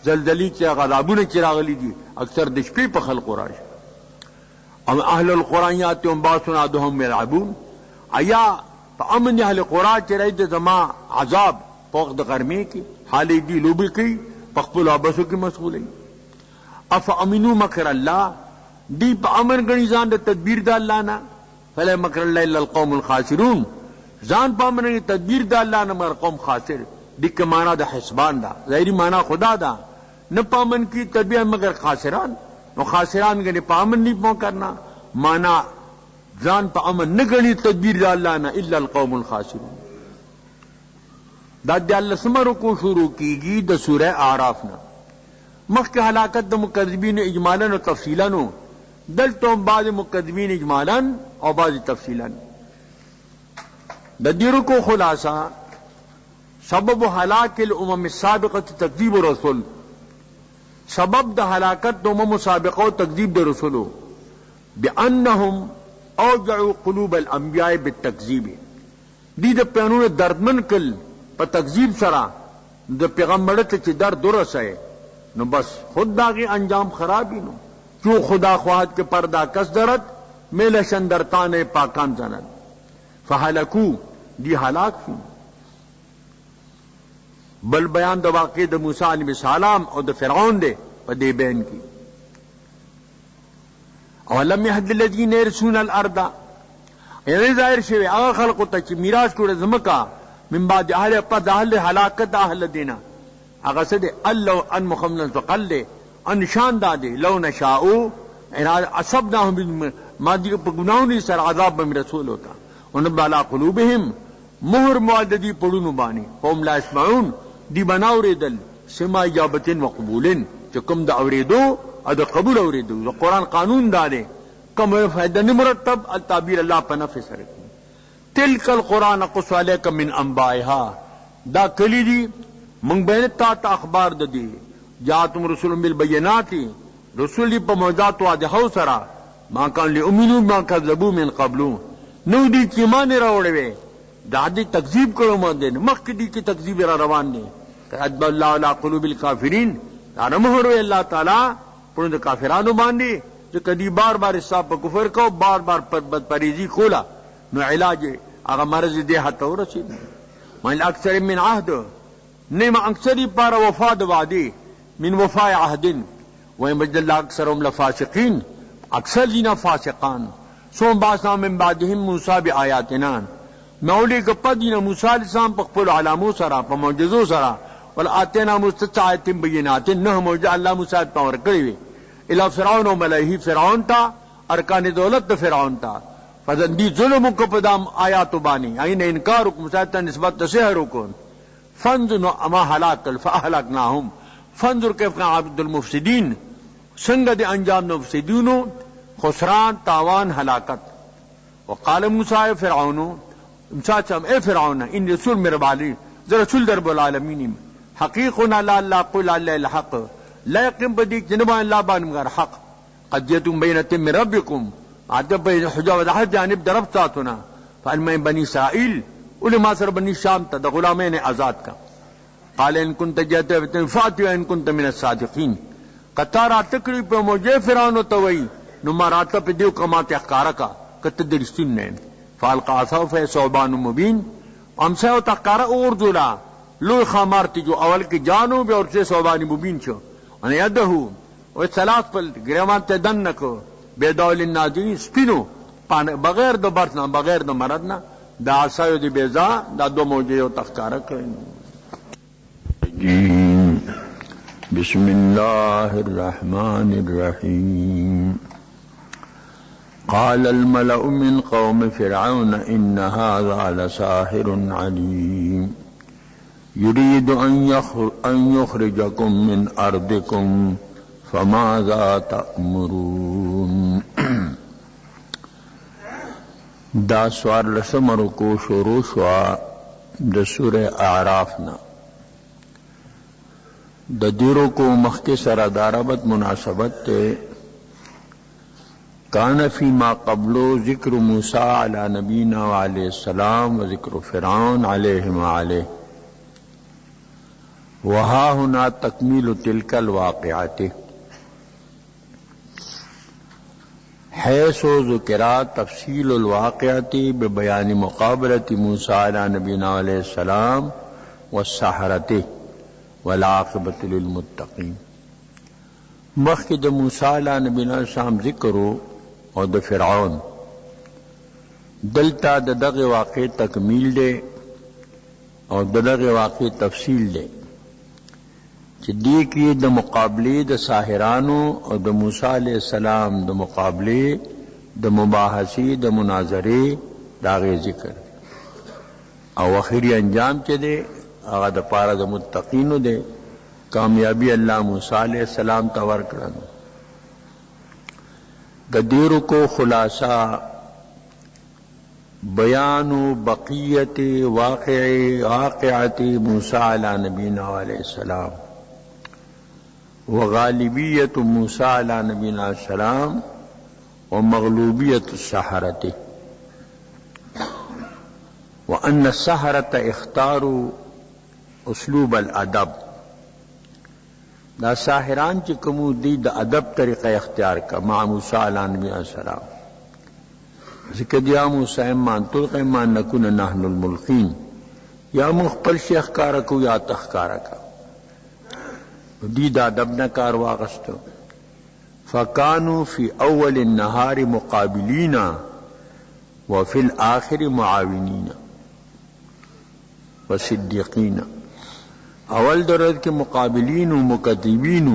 زلزلی چی غذابون چی راغلی دی اکثر دشپی پا خلق راش ام اہل القرآن یاتیہم باسنا دهم یلعبون ایا پا امن اہل قرآن چی رئی دا زما عذاب پوق دا غرمی کی حالی دی لوبی کی پخپل آبسو کی مسئولی افا امنو مکر اللہ دی پا امن گنی زان دا تدبیر دا اللہ نا فلا مکر اللہ الا القوم الخاسرون زان پا امن گنی تدبیر دا اللہ نا مگر قوم خاسر دیکھ مانا دا حسبان دا ظاہری مانا خدا دا نہ پا امن کی تدبیر مگر خاسران نو خاسران گنی پا امن نہیں پا کرنا مانا زان پا امن نہ گنی تدبیر دا اللہ نا الا القوم الخاسرون دا دی اللہ سمرو کو شروع کی گی دا سورہ آراف نا مخ کے ہلاکت دا مکذبین اجمالا و تفصیلا دلتوں بعض مکذبین اجمالا اور بعض تفصیلا دا دیرو کو خلاصہ سبب ہلاک الامم السابقت تکذیب رسول سبب دا ہلاکت دا امم سابقہ تکذیب دا رسولو بانہم اوجعوا قلوب الانبیاء بالتکذیب دی دا پیانون دردمن کل پا تکذیب سرا دا پیغمبرت چی درد درس ہے نو بس خود داغی انجام خرابی نو چو خدا خواہد کے پردہ کس درد میل شندرتان پاکان زند فحلکو دی ہلاک فی بل بیان دا واقع دا موسیٰ علیہ السلام اور دا فرعون دے پا دے بین کی اولم یحد الذین یرثون الارض یعنی ظاہر شوی اغا خلقو تا چی میراث کو رزمکا من بعد اہل پد اہل حلاکت اہل دینا اگر سے دے اللہ ان مخملن فقل دے ان شان دا دے لو نشاؤ اصبناہم ما دی گناہوں سر عذاب میں رسول ہوتا ونب علا قلوبہم مہر معددی پڑونو بانی قوم لا اسمعون دی بناو ریدل سما اجابت و قبول چکم دا اوریدو اد قبول اوریدو دا قرآن قانون دا دے کم فائدہ مرتب التعبیر اللہ پا نفس رکھیں تلک القرآن قص علیک من انبائها دا کلی دی منگ بینتا تا اخبار دا دی جاتم رسول بالبینات رسول دی پا موجات واضحو سرا ما کان لی امینو ما کذبو من قبلو نو دی چیمانی روڑوے دا دی تکذیب کرو مدین مخ دی کی تکذیب را روان دی ادب اللہ علا قلوب الکافرین دا نمہروے اللہ تعالی پرند کافرانو باندی جو کدی بار بار اس صاحب پا کفر کو بار بار بدپریزی کھولا نو علاج اگر مرض دے حتو رسید من اکثر من عہد نیم اکثری پارا وفا دوادی من وفا عہدن وین بجد اللہ اکثرهم لفاسقین اکثر جینا فاسقان سوم باسنا من بعدهم موسیٰ بی آیاتنا مولی کپا دینا موسیٰ علیہ السلام پا قبل علامو سرا پا معجزو سرا والآتینا مستچ آیتن بیناتن نہ موجہ اللہ موسیٰ پاور کریوے الہ فرعون و ملائہی فرعون تا ارکان دولت فرعون تا فزندی ظلم کو پدام آیاتو بانی این انکار کو مساعدتا نسبت سحر کو فانظر اما ہلاک فاہلکناہم فانظر کیف کان عبد المفسدین سنگ دے انجام مفسدینو خسران تاوان ہلاکت وقال موسیٰ فرعون موسیٰ چاہم اے فرعون ان رسول میرے بالی رسول درب العالمین حقیقنا لا اللہ قل اللہ الحق لا یقیم بدیک جنبان اللہ بان مگر حق قد جیتم بینت من ربکم عدب حجا وضاحت جانب درب ساتنا فالمین بنی اسرائیل علماء سر بنی شام تا دا غلامین ازاد کا قال ان کنت جیتے فتن فاتو ان کنت من الصادقین قطارا تکری پہ موجے فرعون توئی نماراتا پہ دیو کمات احکارا کا کت درستن نین فالقا عصاو فی صوبان مبین امسیو تحکارا اور جولا لوی خامارتی جو اول کی جانو بے اور سے صوبان مبین چھو انہیں یدہو وہ سلاس پل گریمان تے دن نکو بے دول الناظرین سپینو بغیر دو برسنا بغیر دو مردنا دا عصایو دی بیزا دا دو موجیو تخکارا کریں بسم الله الرحمن الرحيم قال الملأ من قوم فرعون إن هذا لساحر عليم يريد أن يخرجكم من أرضكم فماذا تأمرون دا سوار لسم رکو شروع شوا دا سورہ اعرافنا دا دیرو کو مخی سر داربت مناسبت تے کان فیما قبلو ذکر موسیٰ علی نبینا علیہ السلام و ذکر فرعون علیہم علیہ وہا ہنا تکمیل تلک الواقعات حیث ذکرا تفصیل الواقعات ببیان مقابلت موسیٰ علی نبینا علیہ السلام والسحرت والعاقبت للمتقین مخی دا موسیٰ علی نبینا علیہ السلام ذکرو اور دا فرعون دلتا دا دغ واقع تکمیل دے اور دا دغ واقع تفصیل دے چی دی کی دا مقابلے دا ساحرانو اور دا موسیٰ علیہ السلام دا مقابلے دا مباحثی دا مناظرے دا غی ذکر او آخری انجام چے دے آغا دا پارا دا متقینو دے کامیابی اللہ موسیٰ علیہ السلام تور کرنو دا دیرو کو خلاصہ بیان بقیت واقعات موسیٰ علی نبینا علیہ السلام وغالبیت موسیٰ علی نبینا علیہ السلام ومغلوبیت السحرت وأن السحرة اختاروا اسلوب الادب دا ساحران چی کمو دی دا ادب طریقہ اختیار کا مع موسیٰ علیہ نبی علیہ السلام ذکر یا موسیٰ امان تلق امان نکون نحن الملقین یا مخبل شیخ کارکو یا تخکارکا دی دا ادب نکار واغستو فکانو فی اول النہار مقابلین وفی الآخر معاونین وصدیقین اول درد کے مقابلین و مکتبین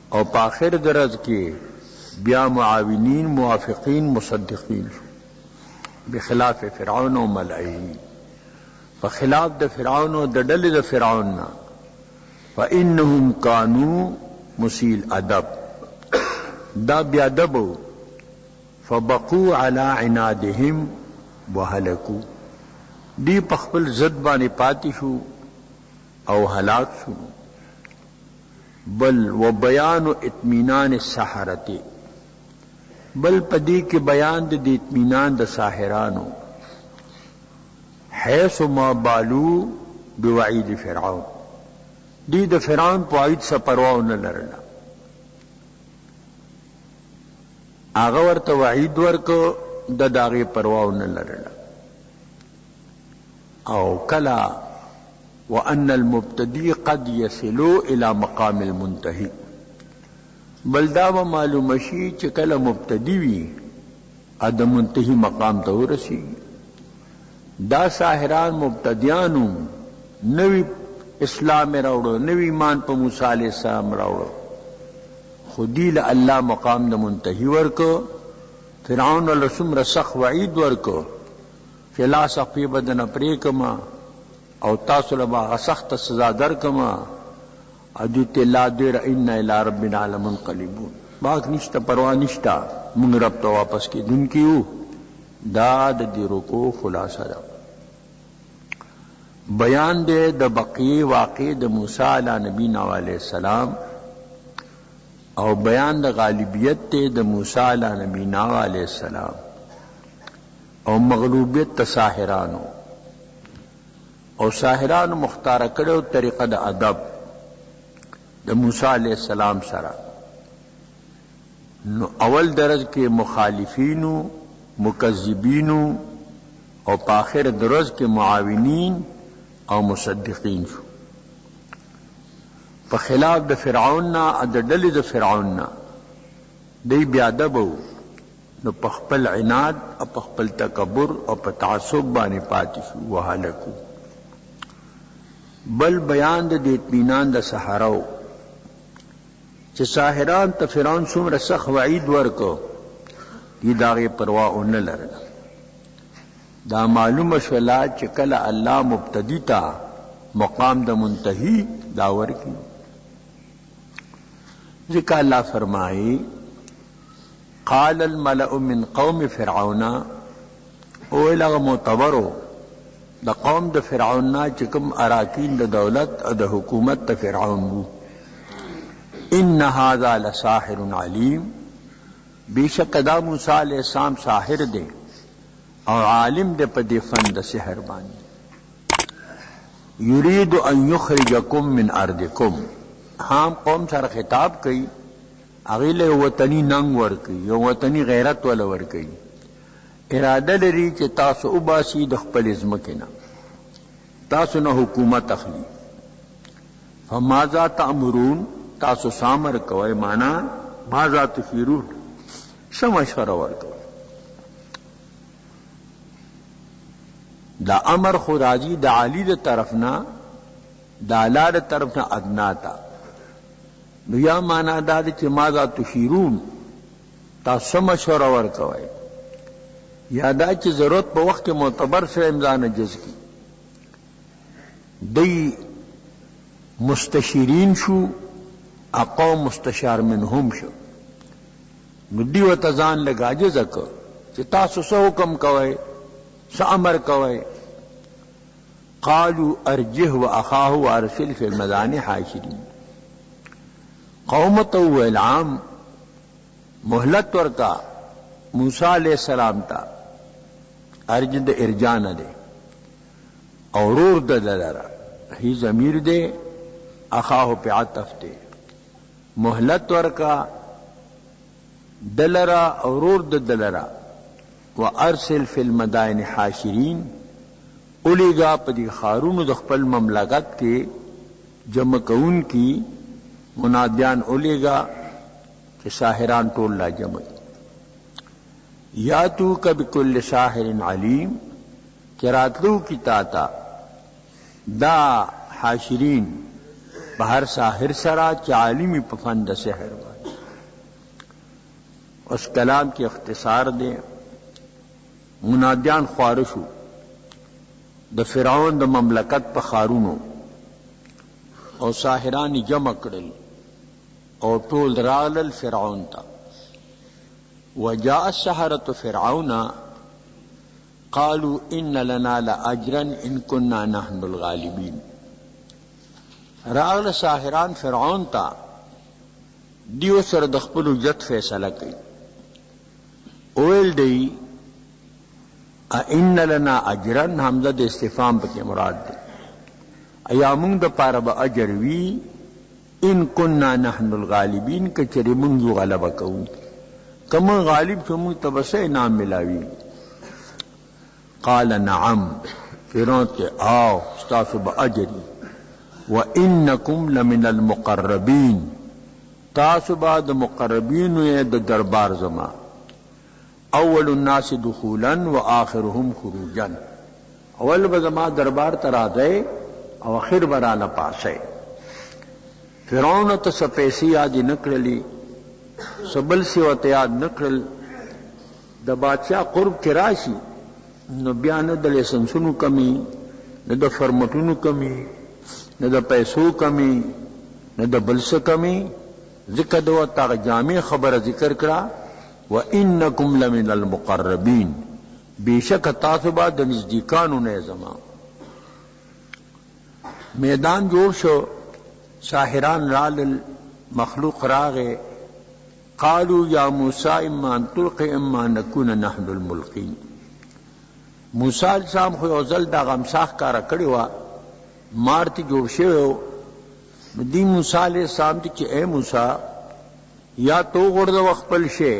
اور پاخر درد کے بیا معاونین موافقین مصدقین بخلاف فرعون و ملعین فخلاف دا فرعون و دا ڈل دا فرعون فإنہم کانو مسیل ادب دا بیادبو فبقو علی عنادہم وحلکو دی پخپل زد بانی پاتی شو او ہلاک شو بل و بیان اطمینان السحرت بل پدی کے بیان دی اطمینان دا ساحرانو حیث ما بالو بوعید فرعون دی دا فرعون پوائد سا پرواو نلرنا آغا ورطا وعید ورکو دا داغی پرواو نلرنا او کلا وأن المبتدی قد یصلو الى مقام المنتہی بلدا و معلوم شی چکل مبتدی وی اد منتہی مقام تو رسی دا ساحران مبتدیانو نوی اسلام راوڑو نوی ایمان پا موسیٰ علیہ السلام راوڑو خودی اللہ مقام دا منتہی ورکو فرعون والرسوم رسخ وعید ورکو فلا سخفی بدن پریکما او تاسو لبا سخت سزا درکما ادیت لا دیر ان الى ربنا لمنقلبون باق نشتا پروا نشتا من رب تو واپس کی دن کیو داد دیرو کو خلاصہ دا بیان دے دا بقی واقع دا موسیٰ علیہ نبینا علیہ السلام او بیان دا غالبیت دے دا موسیٰ علیہ نبینا علیہ السلام او مغلوبیت تا ساحرانو او ساحرانو مختار کرو طریقہ دا ادب دا موسیٰ علیہ السلام سرا نو اول درج کے مخالفینو مکذبینو او پاخر درج کے معاونین او مصدقین شو فخلاف دا فرعوننا دا ڈل دا فرعوننا دی بیادبو نو پخپل عناد او پخپل تکبر او پتعصب بانے پاتی شو وحالکو بل بیان دا اطمینان دا سحرو چې ساحران ته فرعون څومره سخت وعید ورکو دی داغې پروا ونه لرله. دا معلومه شوله چې کله الله مبتدی ته مقام د منتهی دا ورکي. ځکه الله فرمایي قال الملأ من قوم فرعون، اویل هغه معتبرو د قوم د فرعون نه چې کوم اراکین د دولت او د حکومت ته فرعون وو، ان هذا لساحر علیم، بیشک دا موسی علیہ السلام ساحر دی او عالم دی په دې فن د سحر باندې. یرید ان یخرجکم من ارضکم، هم قوم سره خطاب کوي، هغې له وطني ننګ ورکوي، یو وطني غیرت وله ورکوي، اراده لري چې تاسو وباسي د خپلې ځمکې نه، تاسو نه حکومت اخلي. فماذا تأمرون، تاسو سامر کوئ، مانا ماذا تشیرون، څه مشوره ورکوئ. دا امر خو راځي د عالی د طرف نه، د اعلی د طرف نه ادنا ته. نو یا مانا دا دی چې ماذا تشیرون، تاسو مشوره ورکوئ، یا دا چې ضرورت په وخت کې معتبر سره امضا نه جز کی. دی مستشیرین شو، اقوم مستشار منهم شو، نو دی ورته ځان لږ عاجزه کړ چې تاسو څه حکم کوئ، څه امر کوئ. قالوا ارجه واخاه وارسل فی المدائن حاشرین، قوم ته وویل عام مهلت ورکا موسی علیہ السلام تا، ارج د ارجان دے او رور د دلرا ہی ضمیر دے، اخاہ پہ عطف دے، مهلت ورکا دلرا او رور د دلرا. وارسل فی المدائن حاشرین، اولیگا پدی خارون د خپل مملکت کے جمع کون کی منادیان اولیگا کہ ساحران ټول لا جمع. یاتوک بکل ساحر علیم، چراتلو کی تاتا دا حاشرین بہر ساحر سرا چالمی پفند سحر والی. اس کلام کی اختصار دے، منادیان خوارشو د فرعون د مملکت په خارونو او ساحرانی جمع کړل او ټول راغلل فرعون ته. وجاء السحرة فرعون قالوا ان لنا لاجرا ان كنا نحن الغالبین. راغل ساحران فرعون ته، دیو سره د خپل جت فیصله کوي. اویل دی ان لنا اجرا، حمزه د استفهام پکې مراد دی، ایا موږ د پاره به اجر وی، ان كنا نحن الغالبین، که چېرې موږ غلبه کوو، که موږ غالب شو موږ ته به څه انعام ملاوي. قال نعم، فرعون ته آو ستاسو به اجر وي. وانکم لمن المقربین، تاسو به د مقربینو یې د دربار زما. اول الناس دخولا واخرهم خروجا، اول به زما دربار ته راځئ او اخر به رانه پاسئ. فرعون ته څه پیسې یاد نه کړلې، څه بل څه ورته یاد نه کړل. د بادشاہ قرب کې راشي نو بیا نه د لایسنسونو کمی، نه د فرمټونو کمی، نه د پیسو کمی، نه د بل څه کمی. ذکر دو تا جامع خبر ذکر کرا، وَإِنَّكُمْ لَمِنَ الْمُقَرَّبِينَ، بیشک تاسو با د نزدیکانو نه زما. میدان جوړ شو، ساحران رال مخلوق راغے. قالوا یا موسی اما ان تلقي اما نكون نحن الملقين. موسی علیہ السلام خو یو ځل دا غمساخ کارا کړی وه، مارتی جوړ شوی و. دی موسی علیہ السلام ته چې اے موسی، یا تو غورځوه خپل شی،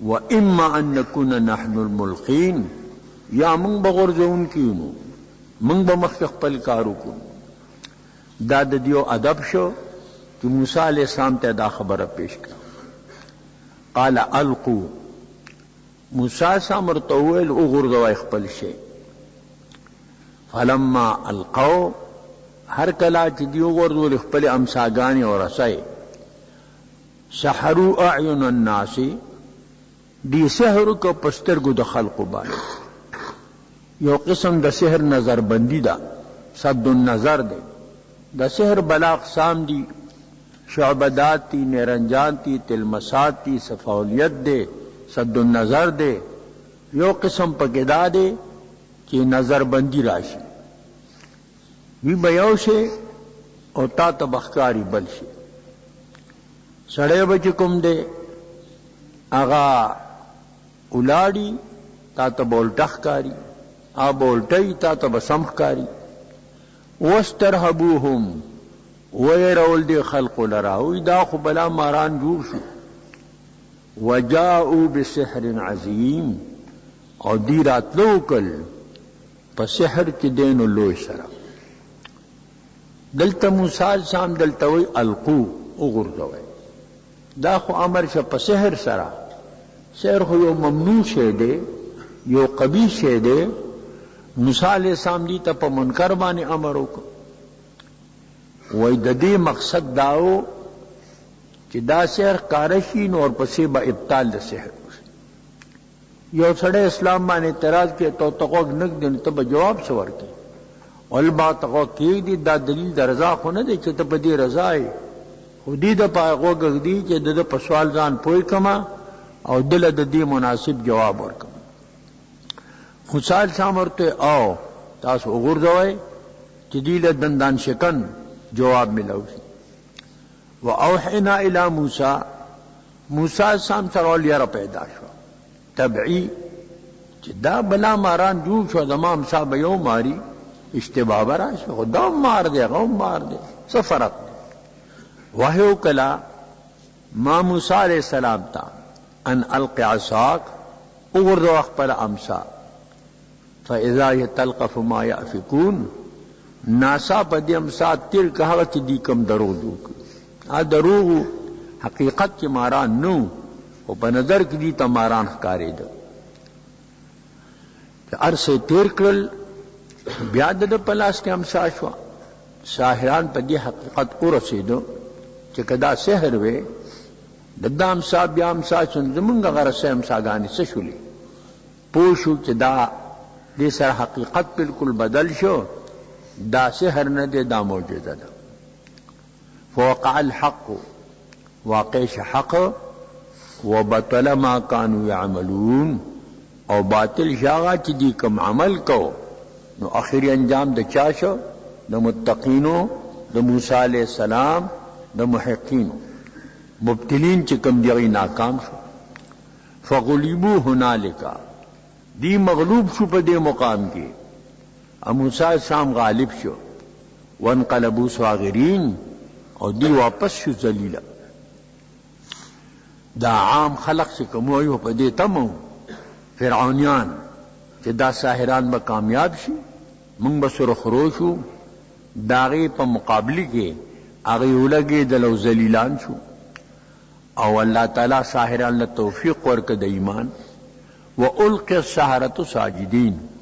و اما ان نكون نحن الملقين، یا موږ به غورځوونکي یو، موږ به مخکې خپل کار وکړو. دا د دیو ادب شو کہ موسی علیہ السلام ته دا خبره پیش کړه. قال القوا، موسی السلام ورته وویل وغورځوئ خپل شی. فلما القوا، هر کله چې دی وغورځول خپل امساګانې او رسۍ، سحروا اعین الناس دی سحر کو پسترګو د خلقو باندې یو قسم د سحر نظر بندی دا صد النظر دی د سحر بلا اقسام دی شعبدات تی نیرنجان تی تلمسات تی صفولیت دے صد النظر دے یو قسم پکدا دے کہ نظر بندی راشی وی بیو شے او تا تبخکاری بل شے سڑے بچ کم دے آغا الاڑی تا تبولٹخ کاری آ بولٹی تا تبسمخ کاری وسترہبوہم ویرول دی خلق لرا وی دا خو بلا ماران جوړ شو وجاءوا بسحر عظیم او دی راتلو کل پا سحر کی دینو لوی سرا دلتا موسیٰ السلام دلتا وی القو اغردوی دا خو امر شا پا سحر سرا سحر خو یو ممنوع شے دے یو قبیح شے دے موسیٰ علیہ السلام دیتا پا منکر بانے امرو کو وی د دې مقصد داو چې دا سحر کارشي نور پسې با ابطال د سحر یو سړی اسلام باندې اعتراض کې تو تقوق نک دین ته جواب شور کې ول با تقوق کې دي دا دلیل د رضا خو نه دی چې ته په دې رضا یې خو دې د پاغو غږدي چې د په سوال ځان پوي کما او دل د دې مناسب جواب ورکم خوشال سامرته او تاسو وګورځوي چې دې له دندان شکن جواب ملو وأوحينا إلى موسى موسى سام سرول یرا پیدا شو تبعی دا بلا ماران جوړ شو دمام صاحب یو ماری اشتباه برا شو دا مار دے غو مار دے څه فرق وحیو کلا ما موسی علیہ السلام تا ان القی عصاک اغرد خپل امسا فاذا يتلقف ما يأفكون ناسا پا دی امسا تیر کہا چی دی کم دروغ دو دروغ حقیقت کی ماران نو و پا نظر کی دی تا ماران حکاری دو عرصے تیر کرل بیاد دا پلاس کے امسا شوا ساہران پا دی حقیقت کو رسیدو چی کدا سحر وے ددا امسا بیا امسا چن زمانگا غرصے امسا گانی سشولی پوشو چی دی سر حقیقت بالکل بدل شو دا سحر نہ دے دا موجودہ دا فوقع الحق واقعش حق وبطل ما كانوا يعملون او باطل شاغا چی دی کم عمل کو نو آخری انجام دا چاشو دا متقینو دا موسیٰ علیہ السلام دا محقینو مبتلین چی کم دیغی ناکام شو فغلبو هنالکا دی مغلوب شو پا دے مقام کی موسیٰ السلام غالب شو وانقلبوا صاغرین او دی واپس شو ذلیلا دا عام خلق سے کموئیو پا دے تمو فرعونیان کہ دا ساحران با کامیاب شی منگ بسر خروشو داغی پا مقابلی کے اغیو لگے دلو ذلیلان شو او اللہ تعالی ساحران لتوفیق ورک دا ایمان وَأُلْقِيَ السَّحَرَةُ سَاجِدِينَ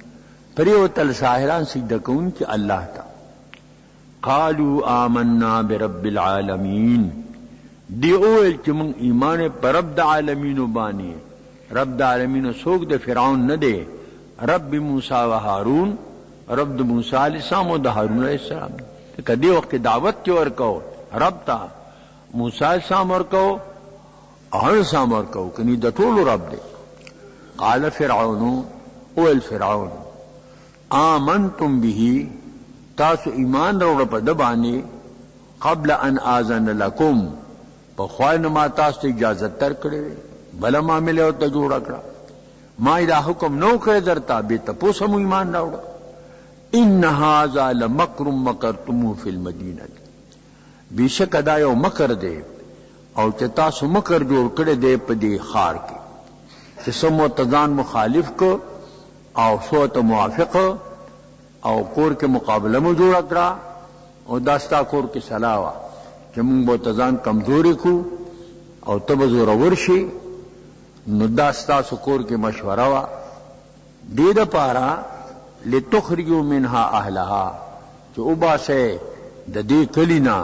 پریوتل ساحران سجدہ کون کہ اللہ تا قالوا آمنا برب العالمین دی اویل چی من ایمان پر رب دا عالمینو بانی رب دا عالمینو سوک دا فرعون ندے رب موسیٰ و ہارون رب دا موسیٰ علیہ السلام و دا ہارون علیہ السلام کہ دی وقت دعوت کی ورکو رب تا موسیٰ علیہ السلام ورکو ہارون السلام ورکو کنی دا طول رب دے قال فرعونو اویل فرعون آمنتم به تاسو ایمان روڑا پا دبانی قبل ان آزن لکم پا خواہن ما تاسو اجازت تر کرے بلا معاملے ہوتا جوڑا کرا ما ادا حکم نو کرے درتا بیتا پوسم ایمان روڑا ان هذا لمکر مکرتمو فی المدینہ بیشک ادا یو مکر دے او چه تاسو مکر جوڑ کرے دے پا دی خار کی چه سمو تزان مخالف کو او صوت موافق او کور کے مقابلہ میں جوڑا کرا او داستا کور کی سلاوہ کہ من بوتزان کمزوری کو او تب زور ورشی نو داستا سکور کے مشورہ وا دید پارا لتخرجو منها اہلہا چو ابا سے ددی کلینا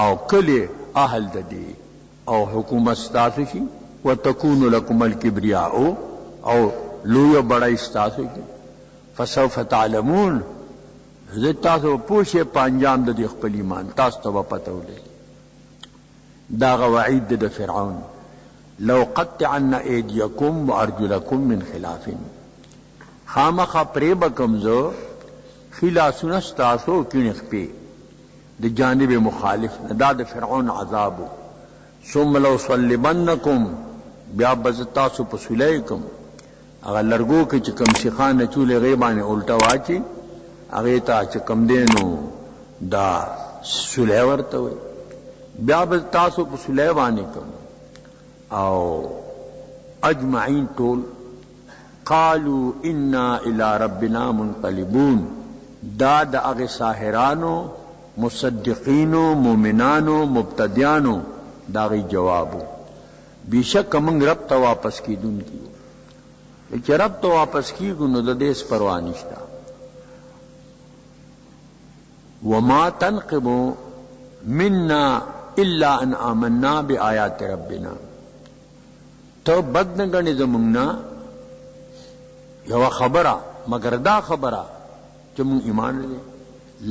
او کلی اہل ددی او حکومت ستاسو شي وتكون لكم الكبرياء او لوی بڑای ستاسو شي فسوف تعلمون زه تاسو پوښه پنجام د خپل ایمان تاسو ته پته ولې دا وعید د فرعون لو قطعن ايديكم وارجلكم من خلاف خامخ پریبکم زو خلاسونه ستاسو کینې خپې د جانب مخالف دا د فرعون عذاب ثم لو صلبنكم بیا بزتاسو پسولیکم اگر لرګو کې چې کم شيخان چولې غیبانه الټا واچي هغه ته چې کم دینو دا سولې ورته وي بیا بزتاسو پسولې باندې کوم او اجمعین طول قالوا انا الى ربنا منقلبون دا د هغه ساحرانو مصدقینو مومنانو مبتدیانو داغی جوابو بیشک منگ رب تا واپس کی دن کی لیکن رب تا واپس کی گنو دا دیس پروانشتا وما تنقبو منا الا ان آمنا بی آیات ربنا تو بدنگنی زمونگنا یو خبرہ مگر دا خبرہ چمون ایمان لے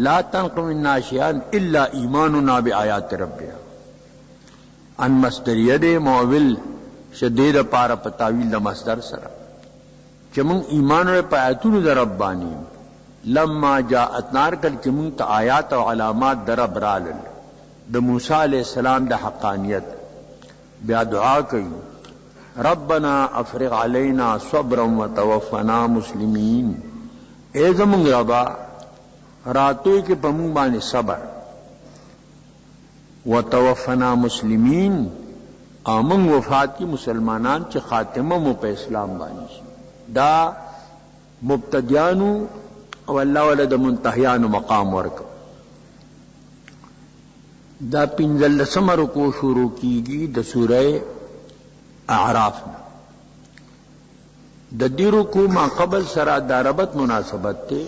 لا تنقم منا شیئا الا ایماننا بی آیات ربنا ان مصدریه دے معول شدید پارا پتاویل دا مصدر سرا چمون ایمان رے پایتون در رب بانی لما جاءت نارکل چمون تا آیات و علامات در رب رالل دا موسیٰ علیہ السلام دا حقانیت بیا دعا کئی ربنا افرغ علینا صبرا و توفنا مسلمین اے زمون ربا راتوی کے پمون بانی صبر وتوفنا مسلمین امن وفات کی مسلمانان چی خاتمہ مو پہ اسلام بانی شی دا مبتدیانو او اللہ ولد منتحیانو مقام ورکو دا پنزل سمر کو شروع کیگی دا سورہ اعرافنا دا دیرو کو ما قبل سرا دا ربط مناسبت تے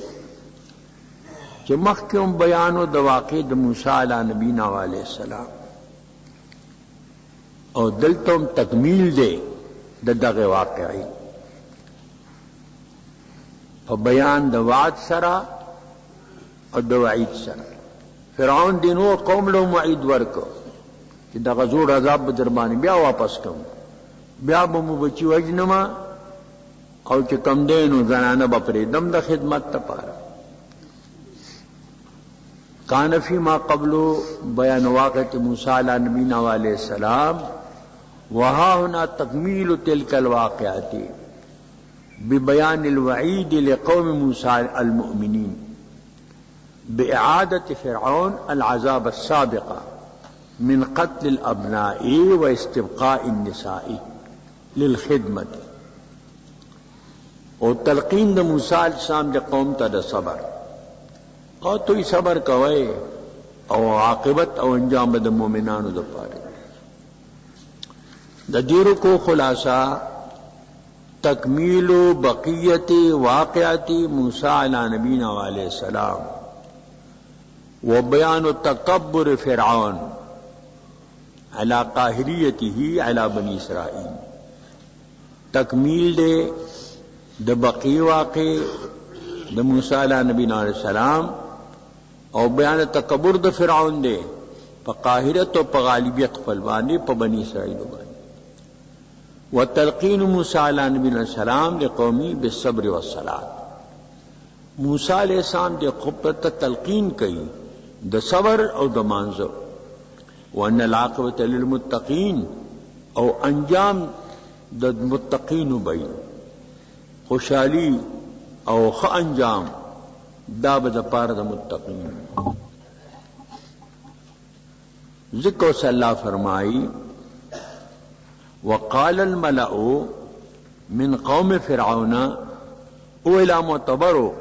کہ مخکم بیانو د واقع د موسی علی نبینا علیہ السلام او دلتم تکمیل دے د دغه واقعی په بیان د وعد سرا او د وعید سرا فرعون دینو قوم له وعید ورکو چې د غزور عذاب دربانی بیا واپس کوم بیا به مو بچی وجنما او چې کم دینو زنانه بپری دم د خدمت ته پاره کان فی ما قبل بیان واقعۃ موسی علی نبینا علیہ السلام وها هنا تکمیل تلک الواقعات ببیان الوعید لقوم موسی المؤمنین بإعادة فرعون العذاب السابق من قتل الأبناء واستبقاء النساء للخدمة وتلقين د موسی علیہ السلام د قوم ته د صبر او توی صبر کوئے او عاقبت او انجام د مومنانو د پاره د دیرو کو خلاصہ تکمیل بقیت واقعات موسی علی نبینا علیہ السلام و بیان تکبر فرعون علی قاہریته علی بنی اسرائیل تکمیل دے د بقی واقع د موسی علی نبینا علیہ السلام او بیان تکبر د فرعون دے پا قاہرت و پا غالبیت خپلوانی پا بنی اسرائیل بانی و تلقین موسی علی نبی علیہ السلام لقومی بالصبر والصلاة موسی علیہ السلام دے خبت تلقین کئی د صبر او د مانزو وان العاقبت للمتقین او انجام د متقین بئی خوشحالی او خ انجام دا بد پار د متقین ذکر صلی اللہ فرمائی وقال الملأ من قوم فرعون او الى معتبرو